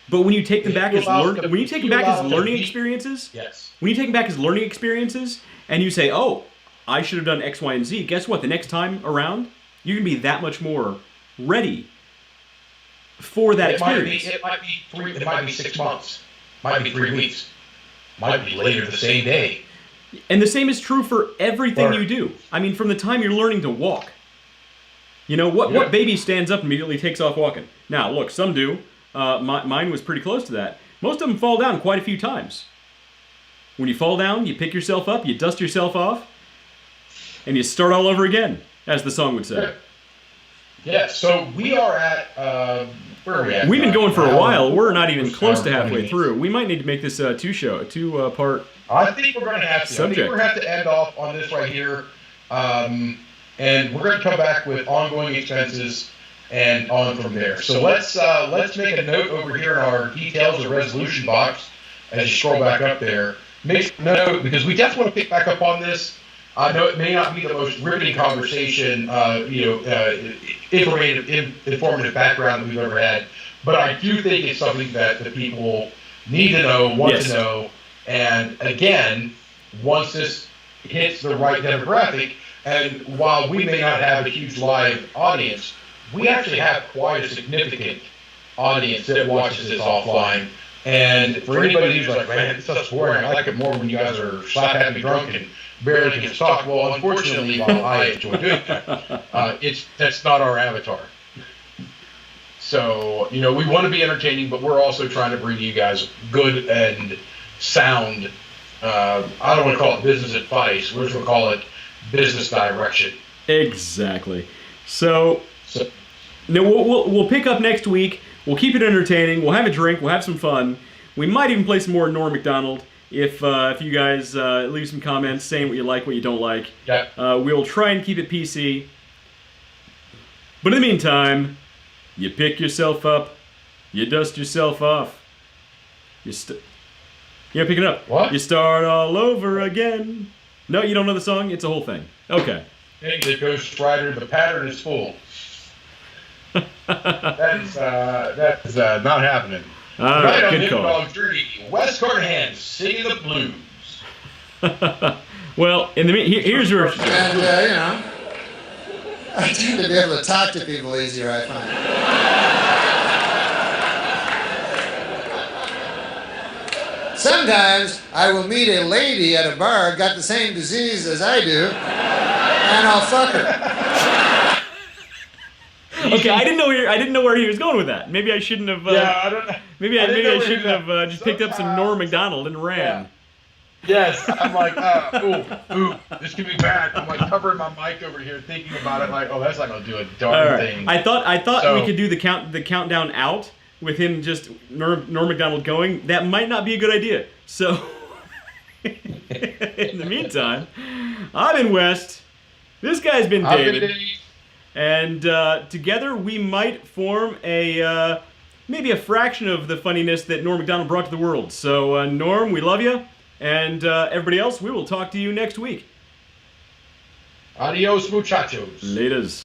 Speaker 1: But when you take them back as learning experiences,
Speaker 5: yes.
Speaker 1: When you take them back as learning experiences, and you say, "Oh, I should have done X, Y, and Z." Guess what? The next time around, you can be that much more ready for that experience.
Speaker 5: It might be 6 months. Might be 3 weeks. Might be later the same day.
Speaker 1: And the same is true for everything you do. I mean, from the time you're learning to walk. You know, what baby stands up and immediately takes off walking? Now, look, some do. Mine was pretty close to that. Most of them fall down quite a few times. When you fall down, you pick yourself up, you dust yourself off, and you start all over again, as the song would say.
Speaker 5: Yeah, so we are at, where are we at?
Speaker 1: We've been going for a while. We're not even close to halfway through. We might need to make this a two-part.
Speaker 5: I think we're going to have to.
Speaker 1: Subject.
Speaker 5: I think we're going to have to end off on this right here. And we're going to come back with ongoing expenses and on from there. So let's make a note over here in our details or resolution box as you scroll back up there. Make a note because we definitely want to pick back up on this. I know it may not be the most riveting conversation, informative background that we've ever had, but I do think it's something that the people need to know, want to know, and again, once this hits the right demographic, and while we may not have a huge live audience, we actually have quite a significant audience that watches this offline. And for anybody who's like, man, this stuff's boring, I like it more when you guys are slap happy drunk and barely can talk. Well, unfortunately, while I enjoy doing that, that's not our avatar. So, we want to be entertaining, but we're also trying to bring you guys good and sound, I don't want to call it business advice, we're just going to call it business direction.
Speaker 1: Exactly. So now we'll pick up next week. We'll keep it entertaining. We'll have a drink. We'll have some fun. We might even play some more Norm Macdonald if you guys leave some comments saying what you like, what you don't like.
Speaker 5: Yeah.
Speaker 1: We'll try and keep it PC. But in the meantime, you pick yourself up. You dust yourself off. You pick it up.
Speaker 5: What?
Speaker 1: You start all over again. No, you don't know the song? It's a whole thing. Okay.
Speaker 5: Hey, the Ghost Rider, the pattern is full. That's not happening.
Speaker 1: All right, good call.
Speaker 5: Underdog Journey, Wes Carnahan singing the blues.
Speaker 1: Well, here's your.
Speaker 3: And, I tend to be able to talk to people easier, I find. Sometimes I will meet a lady at a bar, got the same disease as I do, and I'll fuck her.
Speaker 1: Okay, I didn't know where he was going with that. Maybe I shouldn't have.
Speaker 5: I don't know.
Speaker 1: Maybe I shouldn't have just picked up some Norm Macdonald and ran.
Speaker 5: Yes, I'm like, ooh, this could be bad. I'm like covering my mic over here, thinking about it, like, oh, that's not gonna do a darn thing.
Speaker 1: I thought we could do the countdown out with him just Norm Macdonald going. That might not be a good idea. So, in the meantime, I've been West. This guy's been David. And together we might form maybe a fraction of the funniness that Norm Macdonald brought to the world. So, Norm, we love you. And everybody else, we will talk to you next week.
Speaker 5: Adios, muchachos.
Speaker 1: Laters.